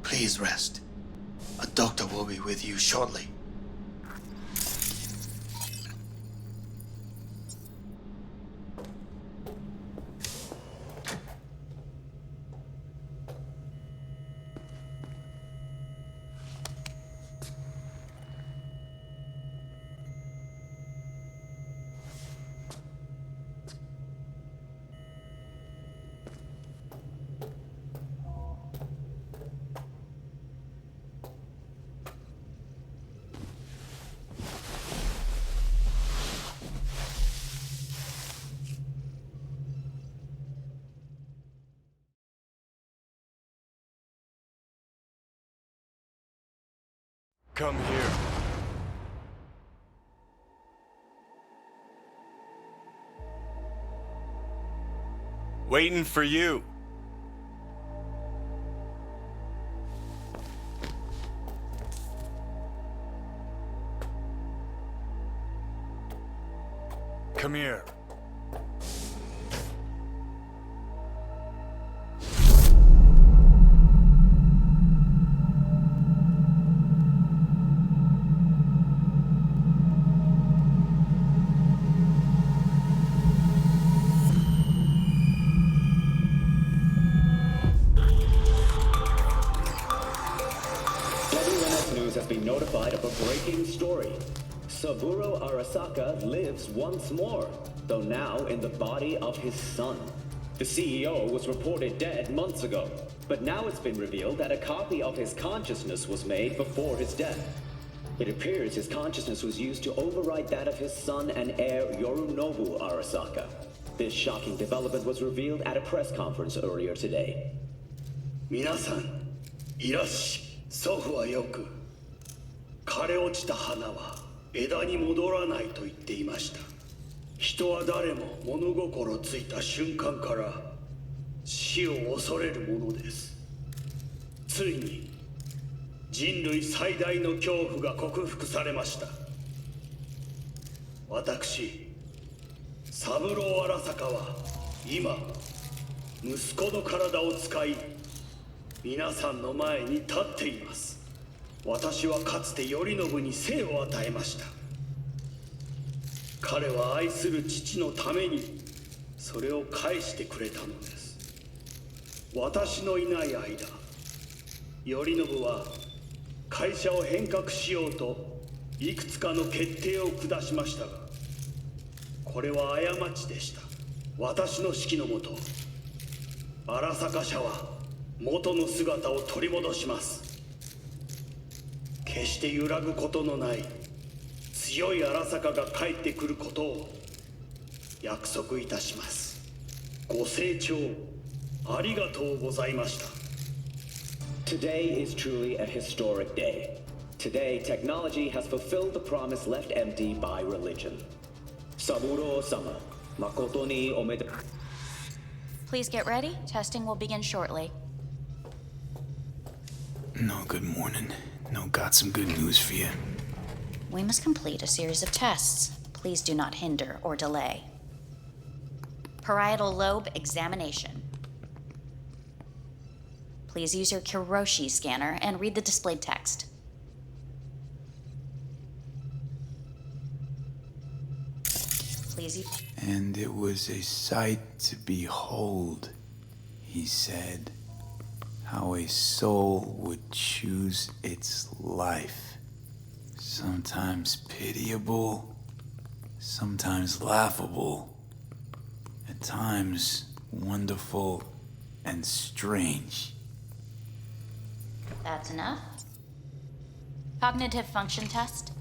Please rest. A doctor will be with you shortly.
Come here. Waiting for you. Come here.
Has been notified of a breaking story. Saburo Arasaka lives once more, though now in the body of his son. The CEO was reported dead months ago, but now it's been revealed that a copy of his consciousness was made before his death. It appears his consciousness was used to override that of his son and heir Yorunobu Arasaka. This shocking development was revealed at a press conference earlier today.
皆さん、いらっし、祖父はよく、枯れ落ちた花は枝に戻らないと言っていました。人は誰も物心ついた瞬間から
死を恐れるものです。ついに人類最大の恐怖が克服されました。私三郎荒坂は今息子の体を使い皆さんの前に立っています。私はかつて頼信に生を与えました。彼は愛する父のためにそれを返してくれたのです。私のいない間、頼信は会社を変革しようといくつかの決定を下しましたが、これは過ちでした。私の指揮のもと、荒坂社は元の姿を取り戻します。決して揺らぐことのない強い荒坂が帰ってくることを約束いたします。ご清聴ありがとうございました。
Today is truly a historic day. Today, technology has fulfilled the promise left empty by religion. Saburo-sama, makoto ni omede.
Please get ready. Testing will begin shortly.
No, good morning. No, got some good news for you.
We must complete a series of tests. Please do not hinder or delay. Parietal lobe examination. Please use your Kiroshi scanner and read the displayed text. Please.
And it was a sight to behold, he said, how a soul would choose its life. Sometimes pitiable, sometimes laughable, at times wonderful and strange.
That's enough. Cognitive function test.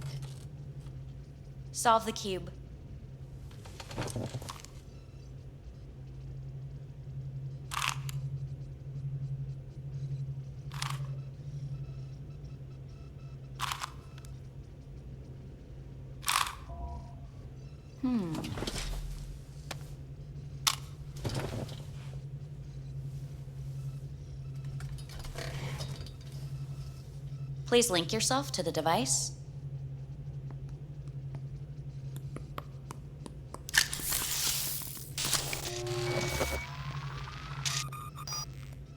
Solve the cube. Please link yourself to the device.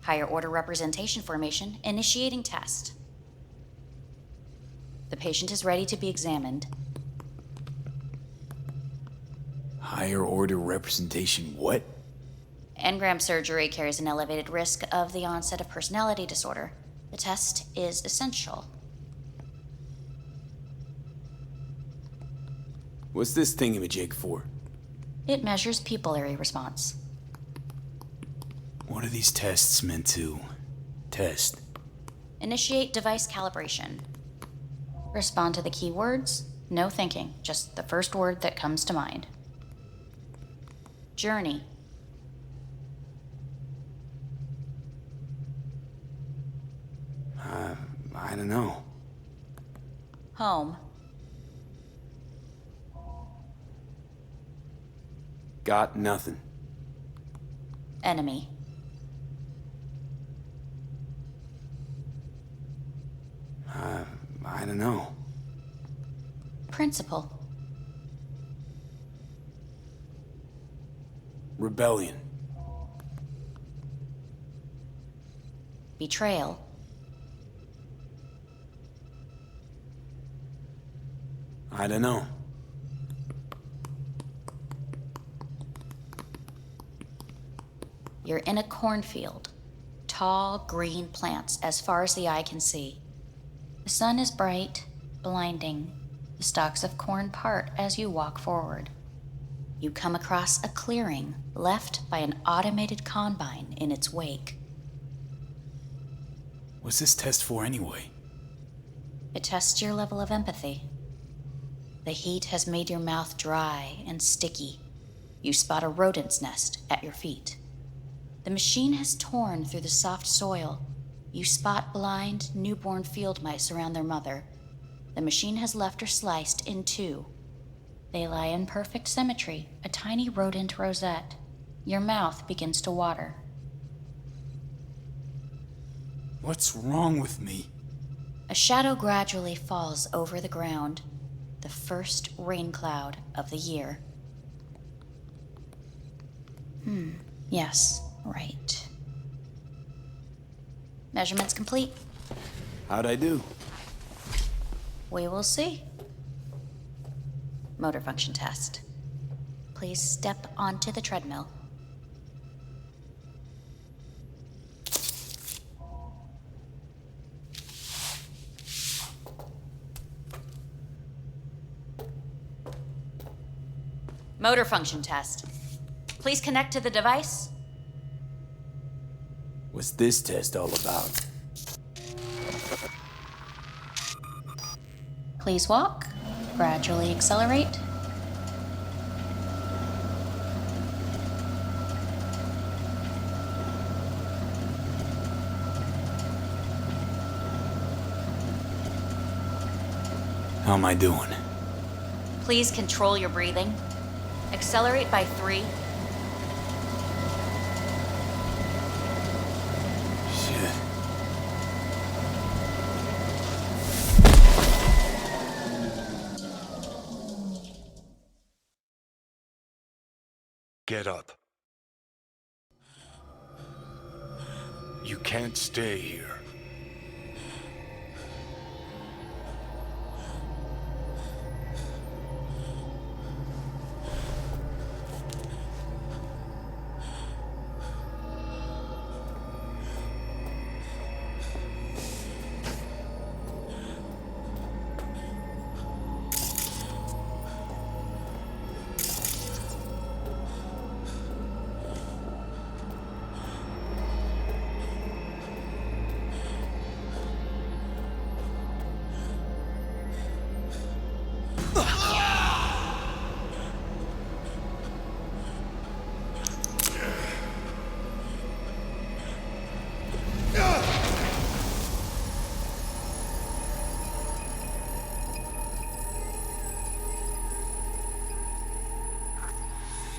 Higher order representation formation, initiating test. The patient is ready to be examined.
Higher order representation what?
Engram surgery carries an elevated risk of the onset of personality disorder. The test is essential.
What's this thingamajig for?
It measures pupillary response.
What are these tests meant to test?
Initiate device calibration. Respond to the keywords. No thinking, just the first word that comes to mind. Journey.
I don't know.
Home.
Got nothing.
Enemy.
I don't know.
Principal.
Rebellion.
Betrayal.
I don't know.
You're in a cornfield. Tall, green plants as far as the eye can see. The sun is bright, blinding. The stalks of corn part as you walk forward. You come across a clearing left by an automated combine in its wake.
What's this test for anyway?
It tests your level of empathy. The heat has made your mouth dry and sticky. You spot a rodent's nest at your feet. The machine has torn through the soft soil. You spot blind, newborn field mice around their mother. The machine has left her sliced in two. They lie in perfect symmetry, a tiny rodent rosette. Your mouth begins to water.
What's wrong with me?
A shadow gradually falls over the ground, the first rain cloud of the year. Yes, right. Measurements complete.
How'd I do?
We will see. Motor function test. Please step onto the treadmill. Motor function test. Please connect to the device.
What's this test all about?
Please walk. Gradually accelerate.
How am I doing?
Please control your breathing. Accelerate by 3.
Shit.
Get up. You can't stay here.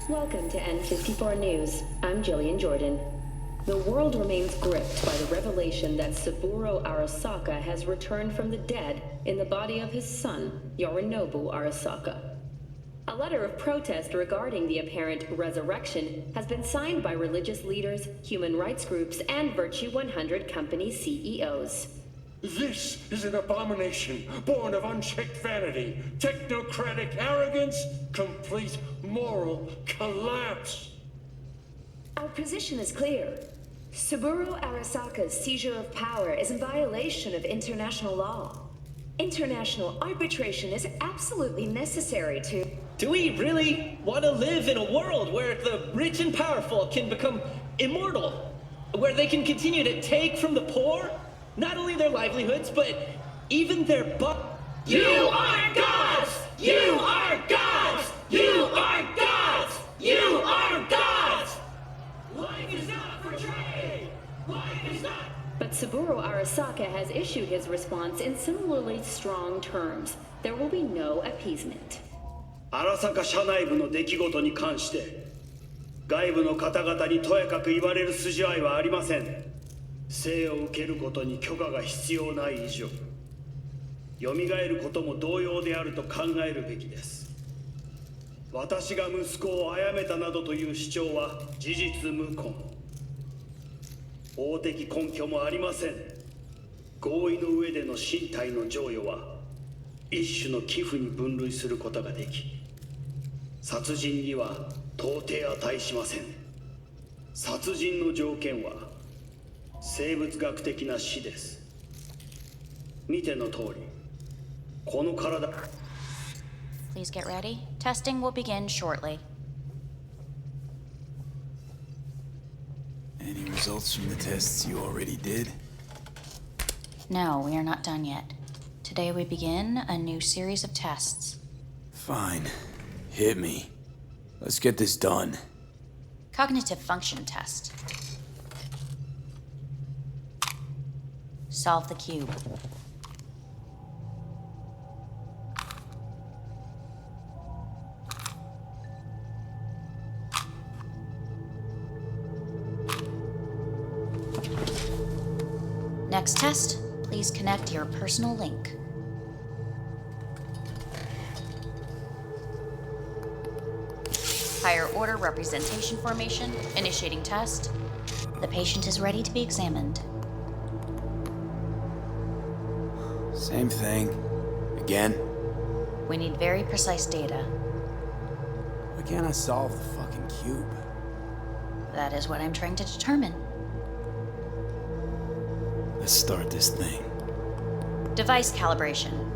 Welcome to N54 News. I'm Jillian Jordan. The world remains gripped by the revelation that Saburo Arasaka has returned from the dead in the body of his son, Yorinobu Arasaka. A letter of protest regarding the apparent resurrection has been signed by religious leaders, human rights groups, and Virtue 100 company CEOs.
This is an abomination born of unchecked vanity, technocratic arrogance, complete moral collapse.
Our position is clear. Saburo Arasaka's seizure of power is in violation of international law. International arbitration is absolutely necessary to...
Do we really want to live in a world where the rich and powerful can become immortal? Where they can continue to take from the poor? Not only their livelihoods, but even their
You are gods! You are gods! You are gods! You are gods! Life is not for trade! Life is not...
But Saburo Arasaka has issued his response in similarly strong terms. There will be no appeasement.
荒坂社内部の出来事に関して外部の方々にとやかく言われる筋合いはありません。生を受けることに許可が必要ない以上蘇ることも同様であると考えるべきです。私が息子を殺めたなどという主張は事実無根。法的根拠もありません。合意の上での身体の贈与は一種の寄付に分類することができ殺人には到底値しません。殺人の条件は生物学的な死です。見ての通り、この体。
Please get ready. Testing will begin shortly.
Any results from the tests you already did?
No, we are not done yet. Today we begin a new series of tests.
Fine. Hit me. Let's get this done.
Cognitive function test. Solve the cube. Next test, please connect your personal link. Higher order representation formation, initiating test. The patient is ready to be examined.
Same thing. Again?
We need very precise data.
Why can't I solve the fucking cube?
That is what I'm trying to determine.
Let's start this thing.
Device calibration.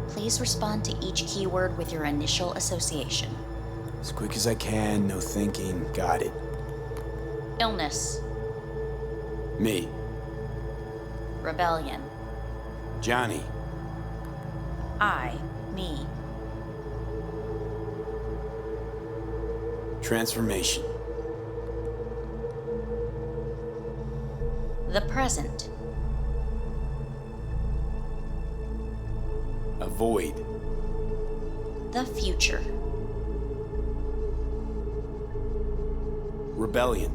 Please respond to each keyword with your initial association.
As quick as I can, no thinking. Got it.
Illness.
Me.
Rebellion.
Johnny.
Me.
Transformation.
The present.
Avoid.
The future.
Rebellion.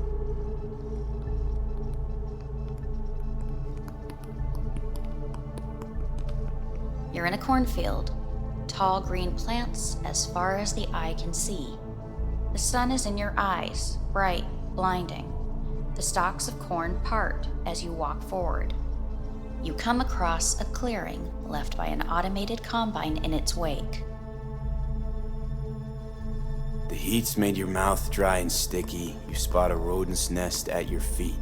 You're in a cornfield. Tall green plants as far as the eye can see. The sun is in your eyes, bright, blinding. The stalks of corn part as you walk forward. You come across a clearing left by an automated combine in its wake.
The heat's made your mouth dry and sticky. You spot a rodent's nest at your feet.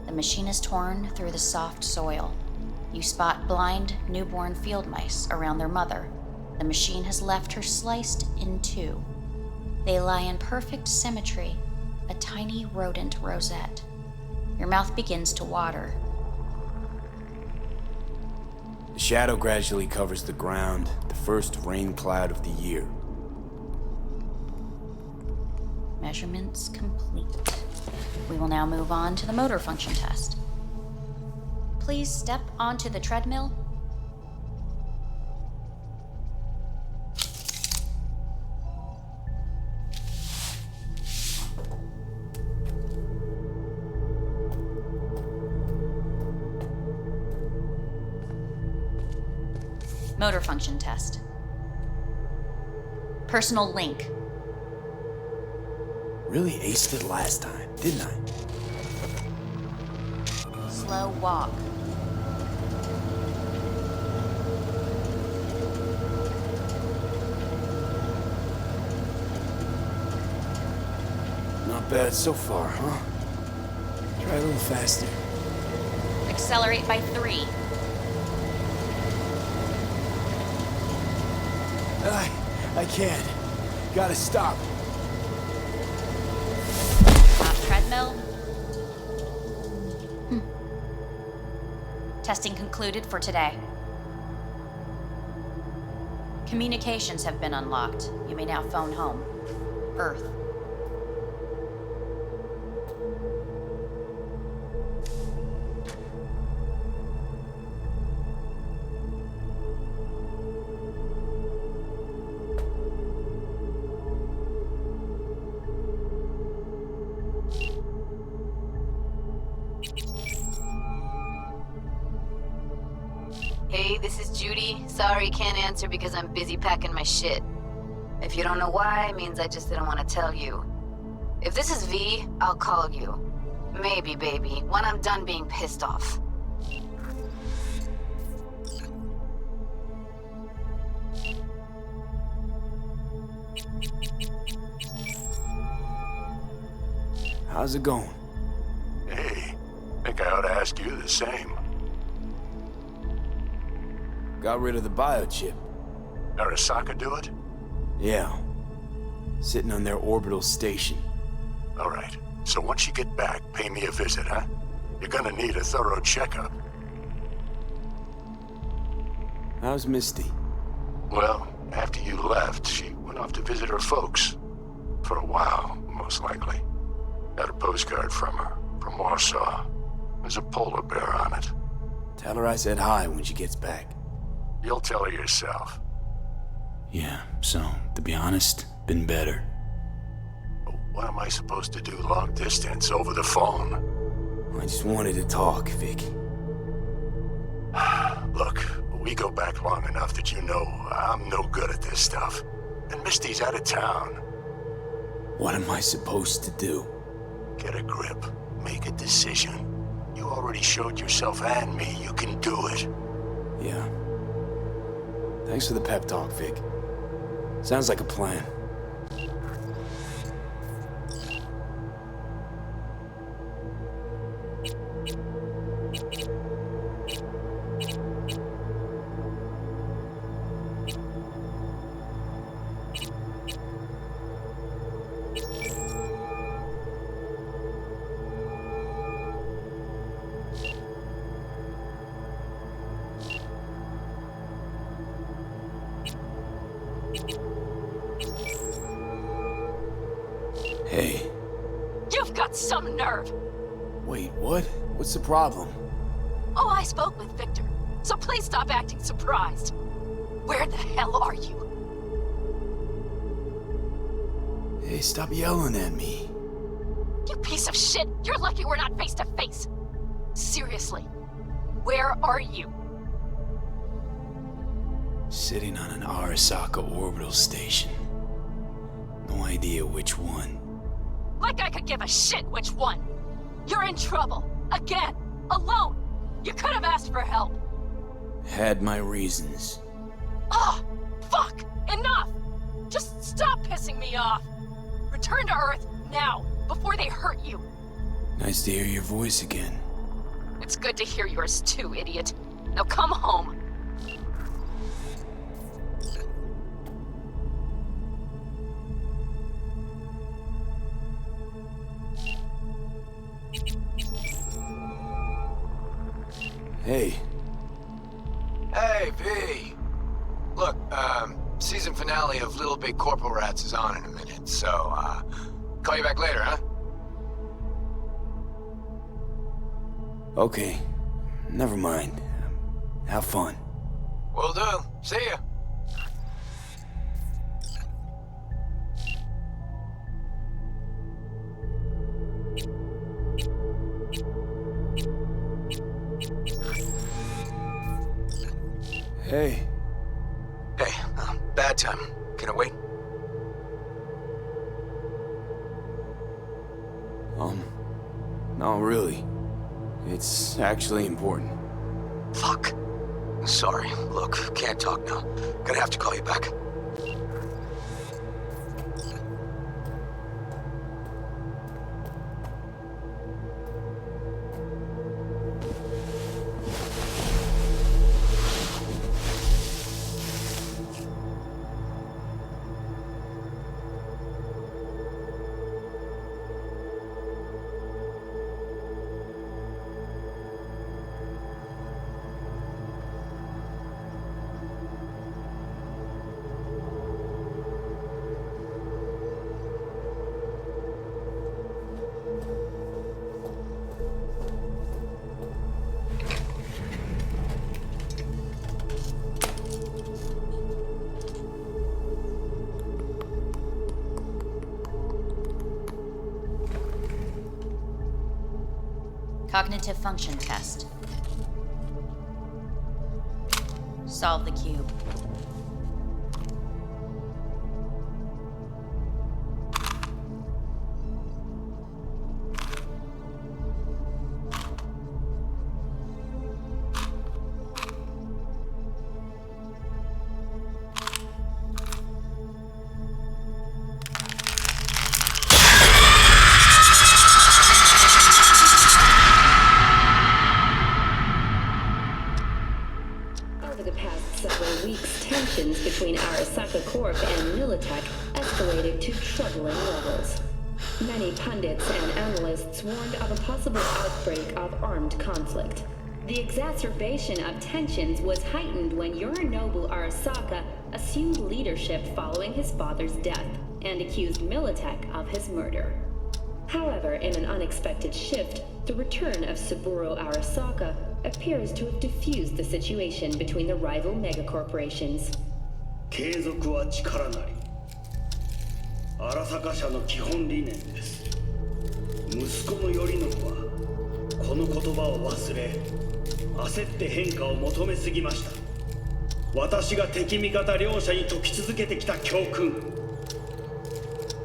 The machine is torn through the soft soil. You spot blind, newborn field mice around their mother. The machine has left her sliced in two. They lie in perfect symmetry, a tiny rodent rosette. Your mouth begins to water.
The shadow gradually covers the ground, the first rain cloud of the year.
Measurements complete. We will now move on to the motor function test. Please step onto the treadmill. Motor function test. Personal link.
Really aced it last time, didn't I?
Slow walk.
Not bad so far, huh? Try a little faster.
Accelerate by 3.
I can't. Gotta stop.
Stop treadmill. Testing concluded for today. Communications have been unlocked. You may now phone home. Earth.
Hey, this is Judy. Sorry, can't answer because I'm busy packing my shit. If you don't know why, it means I just didn't want to tell you. If this is V, I'll call you. Maybe, baby, when I'm done being pissed off.
How's it going?
Hey, think I ought to ask you the same.
Got rid of the biochip.
Arasaka do it?
Yeah. Sitting on their orbital station.
All right. So once you get back, pay me a visit, huh? You're gonna need a thorough checkup.
How's Misty?
Well, after you left, she went off to visit her folks. For a while, most likely. Got a postcard from her, from Warsaw. There's a polar bear on it.
Tell her I said hi when she gets back.
You'll tell her yourself.
Yeah, so, to be honest, been better.
What am I supposed to do long distance over the phone?
I just wanted to talk, Vic.
We go back long enough that you know I'm no good at this stuff. And Misty's out of town.
What am I supposed to do?
Get a grip. Make a decision. You already showed yourself and me you can do it.
Yeah. Thanks for the pep talk, Vic. Sounds like a plan. Hey.
You've got some nerve!
Wait, what? What's the problem?
Oh, I spoke with Victor, so please stop acting surprised. Where the hell are you?
Hey, stop yelling at me.
You piece of shit! You're lucky we're not face to face! Seriously, where are you?
Sitting on an Arasaka orbital station. No idea which one.
Like I could give a shit which one! You're in trouble! Again! Alone! You could have asked for help!
Had my reasons.
Ah! Fuck! Enough! Just stop pissing me off! Return to Earth, now, before they hurt you!
Nice to hear your voice again.
It's good to hear yours too, idiot. Now come home.
Hey.
Hey, V. Look, season finale of Little Big Corporal Rats is on in a minute, so, call you back later, huh?
Okay. Never mind. Have fun.
Will do. See ya.
Hey.
Hey, bad time. Can it wait?
No, really. It's actually important.
Fuck. Sorry. Look, can't talk now. Gonna have to call you back.
Cognitive function test. Solve the cube.
Between Arasaka Corp and Militech escalated to troubling levels. Many pundits and analysts warned of a possible outbreak of armed conflict. The exacerbation of tensions was heightened when Yorinobu Arasaka assumed leadership following his father's death and accused Militech of his murder. However, in an unexpected shift, the return of Saburo Arasaka appears to have diffused the situation between the rival megacorporations.
継続は力なり。荒坂社の基本理念です。息子の頼信はこの言葉を忘れ、焦って変化を求めすぎました。私が敵味方両者に解き続けてきた教訓。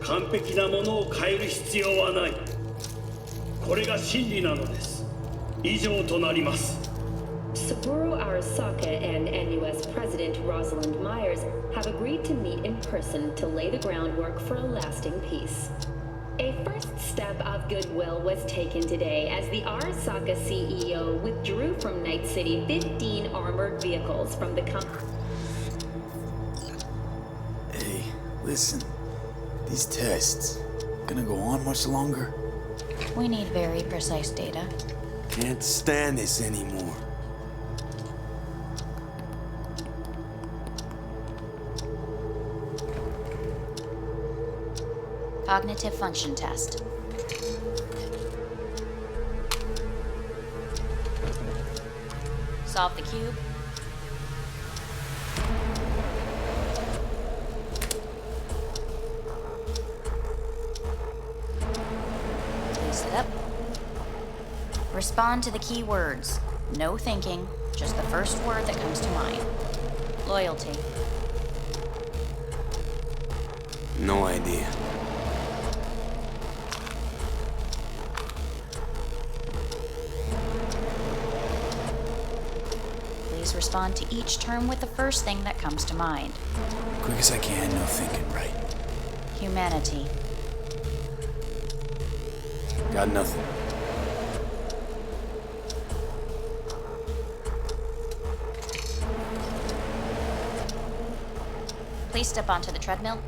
完璧なものを変える必要はない。これが真理なのです。以上となります。
Saburo Arasaka and NUS President Rosalind Myers have agreed to meet in person to lay the groundwork for a lasting peace. A first step of goodwill was taken today as the Arasaka CEO withdrew from Night City 15 armored vehicles from the company.
Hey, listen. These tests gonna go on much longer?
We need very precise data.
Can't stand this anymore.
Cognitive function test. Solve the cube. Please sit up. Respond to the key words. No thinking, just the first word that comes to mind. Loyalty.
No idea.
Please respond to each term with the first thing that comes to mind.
Quick as I can, no thinking, right?
Humanity.
Got nothing.
Please step onto the treadmill.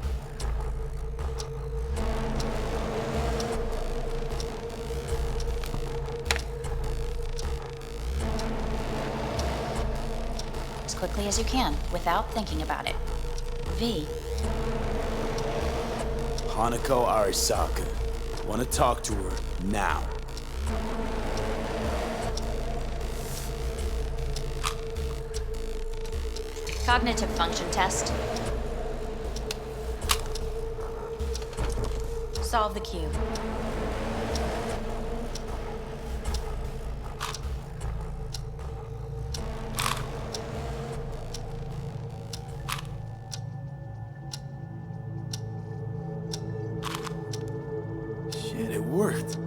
As quickly as you can, without thinking about it. V.
Hanako Arasaka. Want to talk to her now.
Cognitive function test. Solve the cube.
Shit, it worked.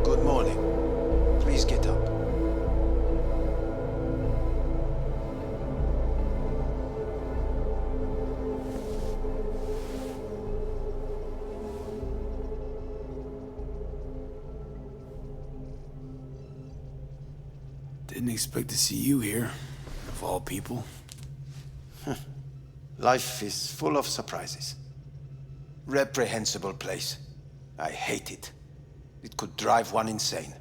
Good morning. Please get up.
Didn't expect to see you here, of all people.
Life is full of surprises. Reprehensible place. I hate it. It could drive one insane.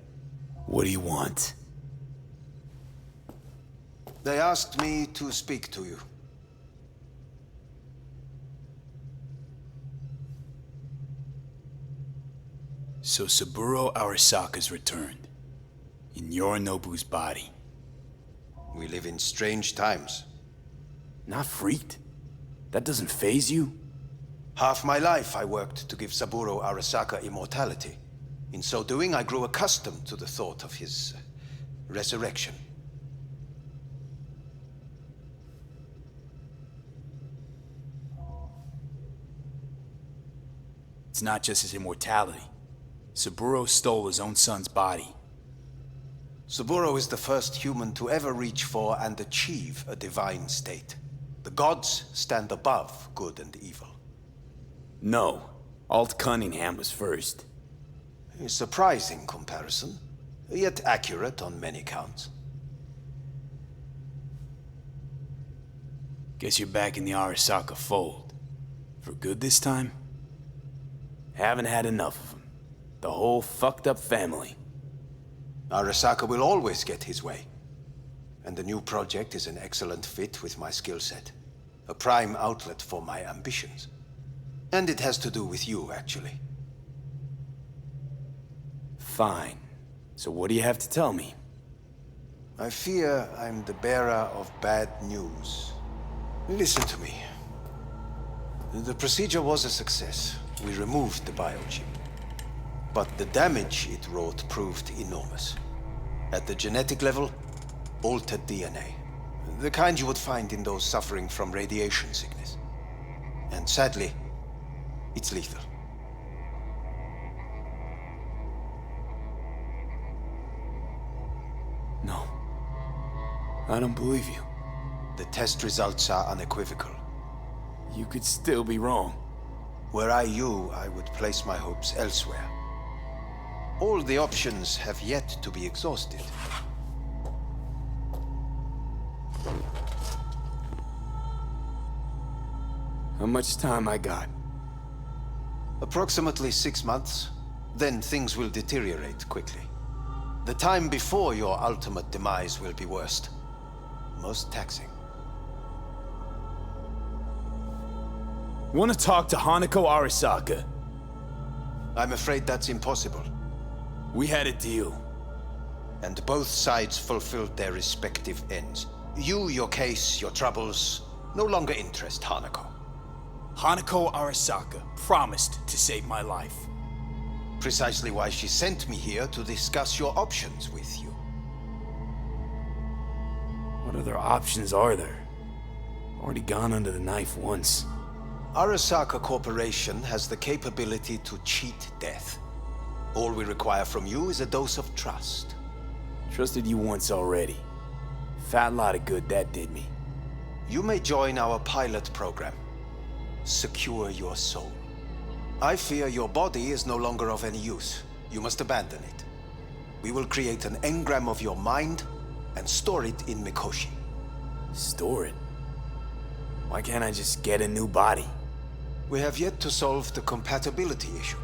What do you want?
They asked me to speak to you.
So Saburo Arasaka's returned. In Yorinobu's body.
We live in strange times.
Not freaked? That doesn't faze you?
Half my life I worked to give Saburo Arasaka immortality. In so doing, I grew accustomed to the thought of his resurrection.
It's not just his immortality. Saburo stole his own son's body.
Saburo is the first human to ever reach for and achieve a divine state. The gods stand above good and evil.
No. Alt Cunningham was first.
A surprising comparison, yet accurate on many counts.
Guess you're back in the Arasaka fold. For good this time? Haven't had enough of them. The whole fucked up family.
Arasaka will always get his way. And the new project is an excellent fit with my skill set. A prime outlet for my ambitions. And it has to do with you, actually.
Fine. So what do you have to tell me?
I fear I'm the bearer of bad news. Listen to me. The procedure was a success. We removed the biochip. But the damage it wrought proved enormous. At the genetic level, altered DNA. The kind you would find in those suffering from radiation sickness. And sadly, it's lethal.
No. I don't believe you.
The test results are unequivocal.
You could still be wrong.
Were I you, I would place my hopes elsewhere. All the options have yet to be exhausted.
How much time I got?
Approximately 6 months. Then things will deteriorate quickly. The time before your ultimate demise will be worst. Most taxing.
Want to talk to Hanako Arasaka?
I'm afraid that's impossible.
We had a deal.
And both sides fulfilled their respective ends. You, your case, your troubles, no longer interest Hanako.
Hanako Arasaka promised to save my life.
Precisely why she sent me here to discuss your options with you.
What other options are there? Already gone under the knife once.
Arasaka Corporation has the capability to cheat death. All we require from you is a dose of trust.
Trusted you once already. Fat lot of good that did me.
You may join our pilot program. Secure your soul. I fear your body is no longer of any use. You must abandon it. We will create an engram of your mind and store it in Mikoshi.
Store it? Why can't I just get a new body?
We have yet to solve the compatibility issue.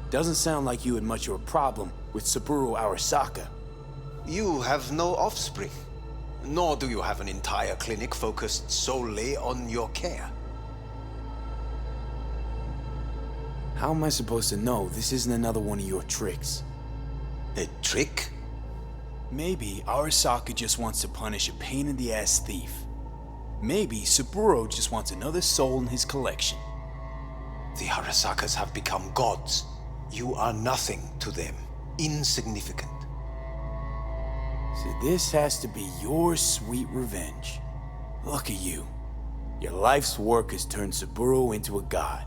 Doesn't sound like you had much of a problem with Saburo Arasaka.
You have no offspring. Nor do you have an entire clinic focused solely on your care.
How am I supposed to know this isn't another one of your tricks?
A trick?
Maybe Arasaka just wants to punish a pain-in-the-ass thief. Maybe Saburo just wants another soul in his collection.
The Arasakas have become gods. You are nothing to them. Insignificant.
So this has to be your sweet revenge. Look at you. Your life's work has turned Saburo into a god.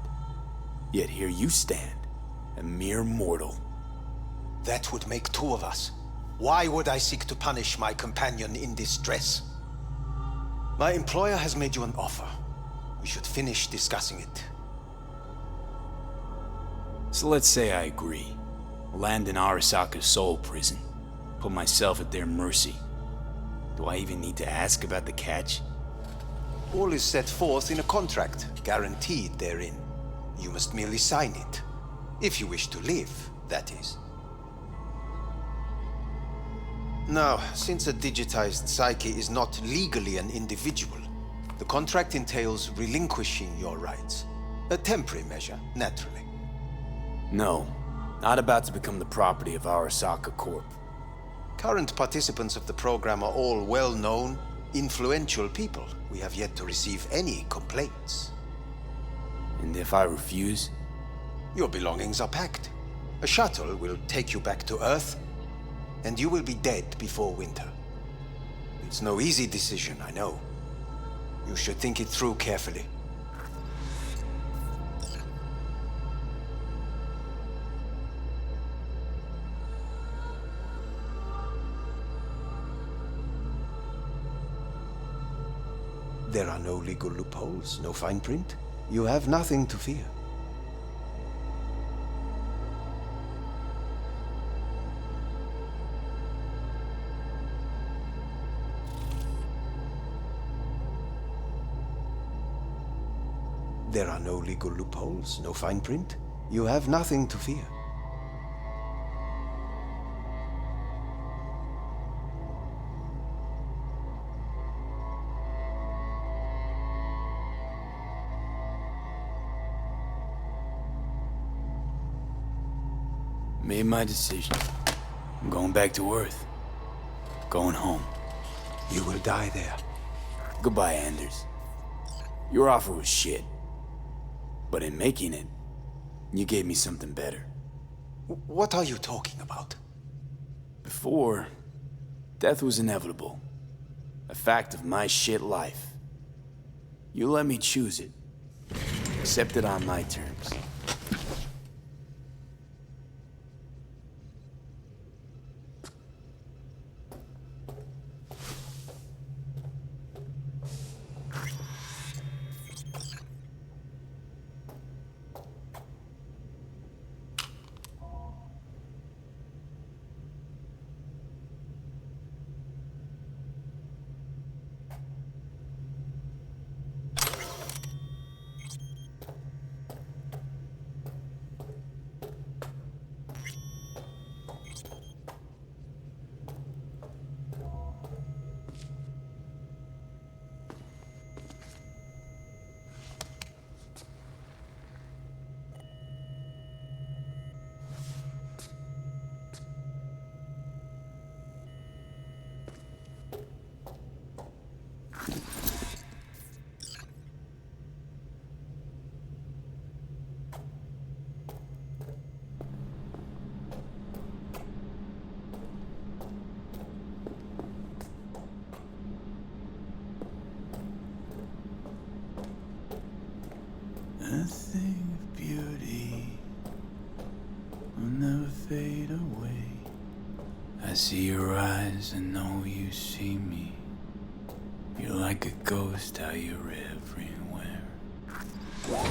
Yet here you stand, a mere mortal.
That would make two of us. Why would I seek to punish my companion in distress? My employer has made you an offer. We should finish discussing it.
So let's say I agree. Land in Arasaka's soul prison. Put myself at their mercy. Do I even need to ask about the catch?
All is set forth in a contract, guaranteed therein. You must merely sign it. If you wish to live, that is. Now, since a digitized psyche is not legally an individual, the contract entails relinquishing your rights. A temporary measure, naturally.
No, not about to become the property of Arasaka Corp.
Current participants of the program are all well-known, influential people. We have yet to receive any complaints.
And if I refuse?
Your belongings are packed. A shuttle will take you back to Earth, and you will be dead before winter. It's no easy decision, I know. You should think it through carefully. There are no legal loopholes, no fine print. You have nothing to fear. There are no legal loopholes, no fine print. You have nothing to fear.
Made my decision. I'm going back to Earth. Going home.
You will die there.
Goodbye, Anders. Your offer was shit. But in making it, you gave me something better.
What are you talking about?
Before, death was inevitable. A fact of my shit life. You let me choose it. Accept it on my terms. A thing of beauty will never fade away. I see your eyes and know you see me. You're like a ghost, how you're everywhere. Ugh.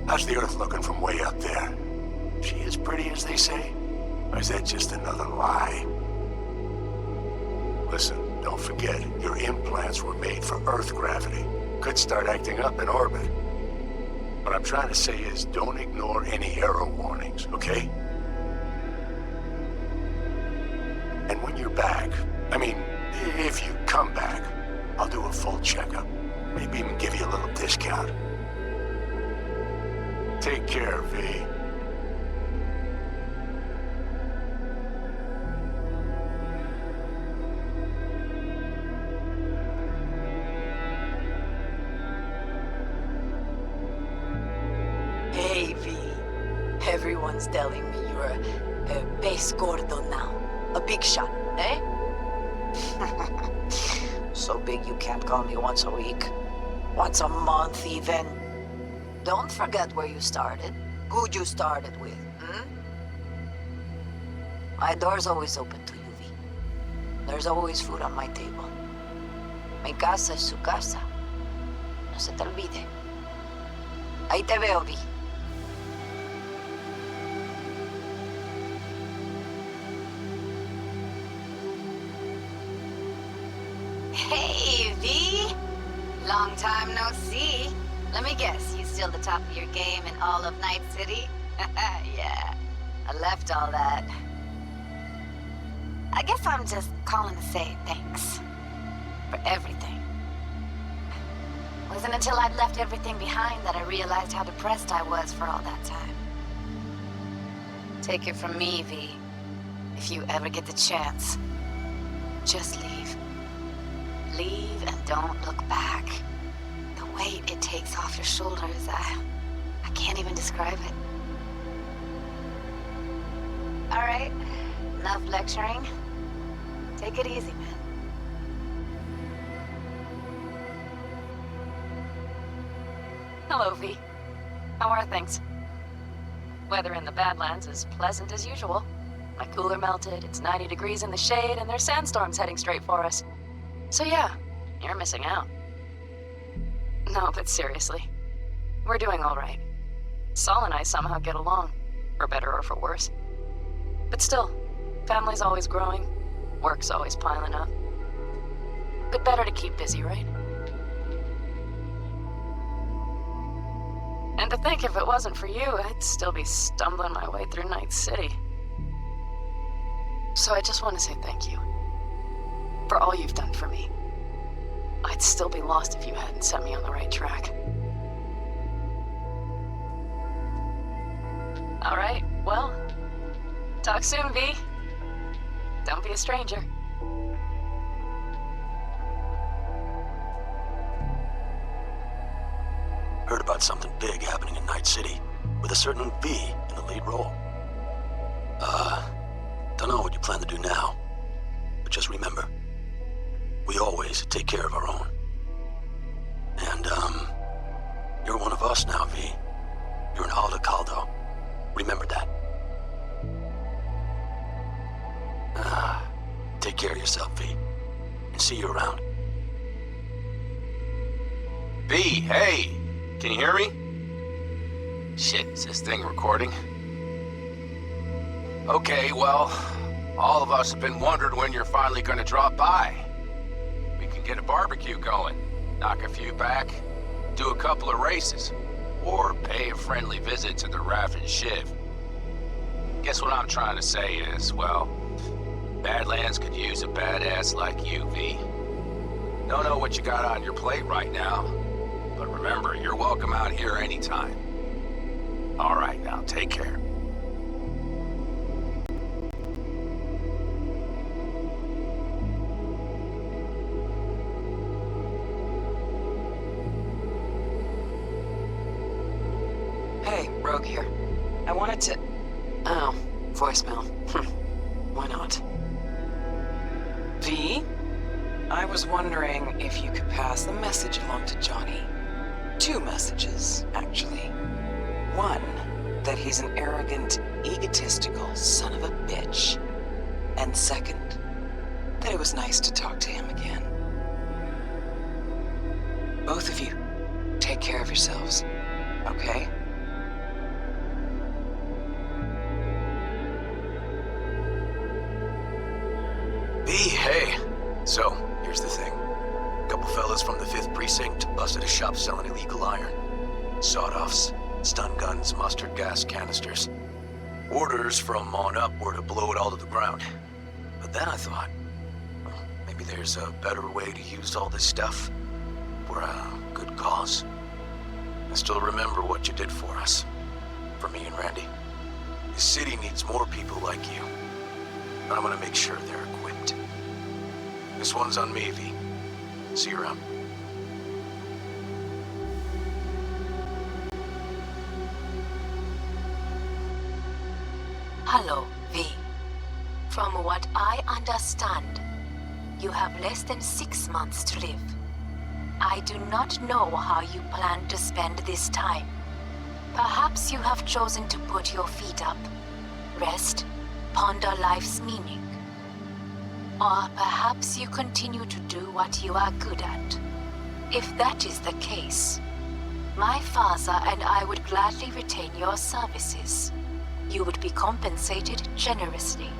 How's the Earth looking from way up there? She as pretty as they say? Or is that just another lie? Listen, don't forget, your implants were made for Earth gravity. Could start acting up in orbit. What I'm trying to say is don't ignore any error warnings, okay? And when you're back, I mean, if you come back, I'll do a full checkup. Maybe even give you a little discount. Take care, V.
Hey, V. Everyone's telling me you're a base gordo now. A big shot, eh? So big you can't call me once a week. Once a month, even. Don't forget where you started. Who you started with, My door's always open to you, V. There's always food on my table. Mi casa es su casa. No se te olvide. Ahí te veo, V. Long time no see. Let me guess, you still the top of your game in all of Night City? Yeah, I left all that. I guess I'm just calling to say thanks. For everything. Wasn't until I'd left everything behind that I realized how depressed I was for all that time. Take it from me, V. If you ever get the chance, just leave. Leave and don't look back. The weight it takes off your shoulders, I can't even describe it. All right, enough lecturing. Take it easy, man.
Hello, V. How are things? Weather in the Badlands is pleasant as usual. My cooler melted, it's 90 degrees in the shade, and there's sandstorms heading straight for us. So yeah, you're missing out. No, but seriously, we're doing all right. Saul and I somehow get along, for better or for worse. But still, family's always growing, work's always piling up. But better to keep busy, right? And to think if it wasn't for you, I'd still be stumbling my way through Night City. So I just want to say thank you. For all you've done for me. I'd still be lost if you hadn't set me on the right track. Alright, well, talk soon, V. Don't be a stranger.
Heard about something big happening in Night City, with a certain V in the lead role. Don't know what you plan to do now, but just remember, we always take care of our own. And, you're one of us now, V. You're an Alda Caldo. Remember that. Take care of yourself, V, and see you around.
V, hey! Can you hear me? Shit, is this thing recording? Okay, well, all of us have been wondering when you're finally gonna drop by. We can get a barbecue going, knock a few back, do a couple of races, or pay a friendly visit to the Raff and Shiv. Guess what I'm trying to say is, well, Badlands could use a badass like you, V. Don't know what you got on your plate right now, but remember, you're welcome out here anytime. All right, now, take care.
Hey, Rogue here. I wanted to... Oh, voicemail. Why not? V? I was wondering if you could pass the message along to Johnny. 2 messages, actually. One, that he's an arrogant, egotistical son of a bitch. And second, that it was nice to talk to him again. Both of you, take care of yourselves, okay?
V, hey. So, here's the thing. A couple fellas from the 5th Precinct busted a shop selling illegal iron. Sawed-offs, stun guns, mustard gas canisters. Orders from on up were to blow it all to the ground. But then I thought, well, maybe there's a better way to use all this stuff for a good cause. I still remember what you did for us. For me and Randy. The city needs more people like you. And I'm gonna make sure they're equipped. This one's on me, V. See you around.
Hello, V. From what I understand, you have less than 6 months to live. I do not know how you plan to spend this time. Perhaps you have chosen to put your feet up, rest, ponder life's meaning. Or perhaps you continue to do what you are good at. If that is the case, my father and I would gladly retain your services. You would be compensated generously.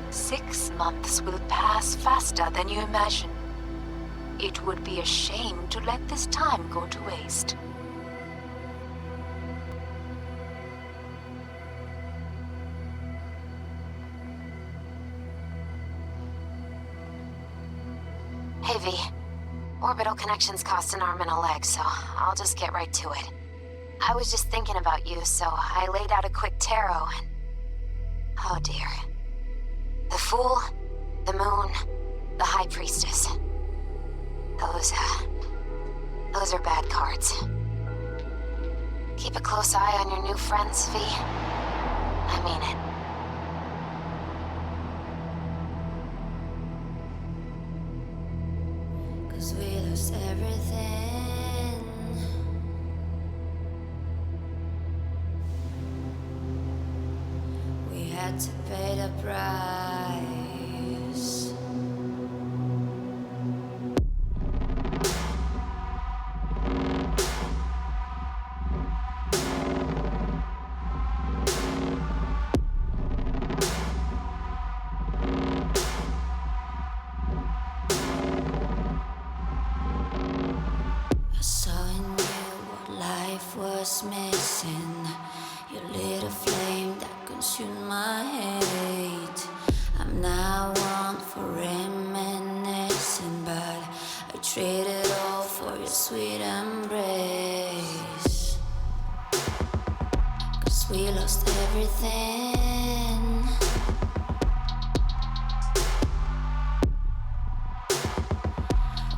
6 months will pass faster than you imagine. It would be a shame to let this time go to waste.
Hey, V. Orbital connections cost an arm and a leg, so I'll just get right to it. I was just thinking about you, so I laid out a quick tarot and... Oh dear. The Fool, the Moon, the High Priestess. Those are bad cards. Keep a close eye on your new friends, V. I mean it.
Cause we lost everything. We had to pay the price. I saw in you what life was missing. You lit a flame that consumed my hate. I'm now one for reminiscing, but I traded all for your sweet embrace. Cause we lost everything.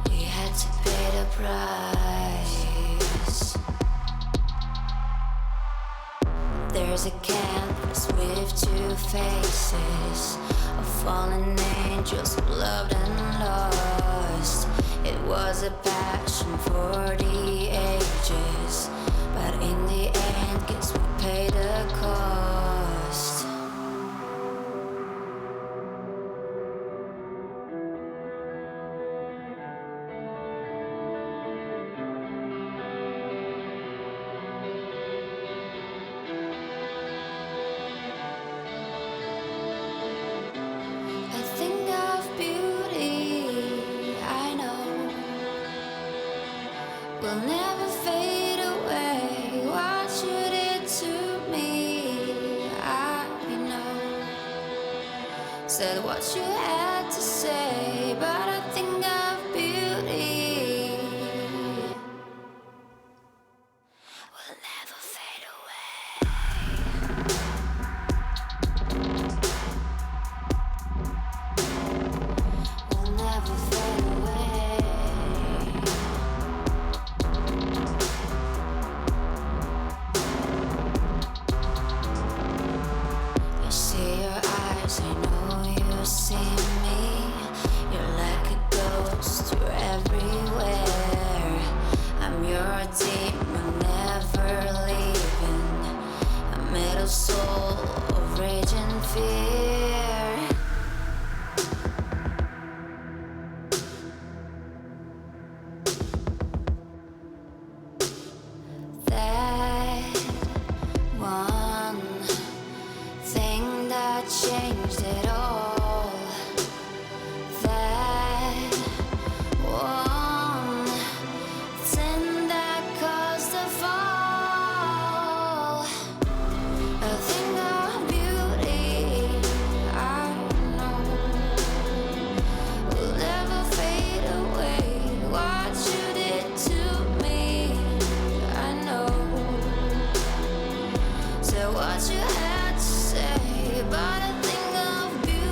We had to pay the price. There's a canvas with two faces of fallen angels who loved and lost. It was a passion for the ages, but in the end, guess we paid the cost. I think of beauty, I know, will never fade away. What you did to me, I know. Said what you had to say, but I think of beauty will never fade away. Will never fade away. I see your eyes, I know you see me. You're like a ghost, you're everywhere. I'm your demon, never leaving. A metal soul of rage and fear. That one thing that changed it all. That one thing that caused the fall. A thing of beauty, I know, will never fade away. What you did to me, I know. So what you had to say, but I think of beauty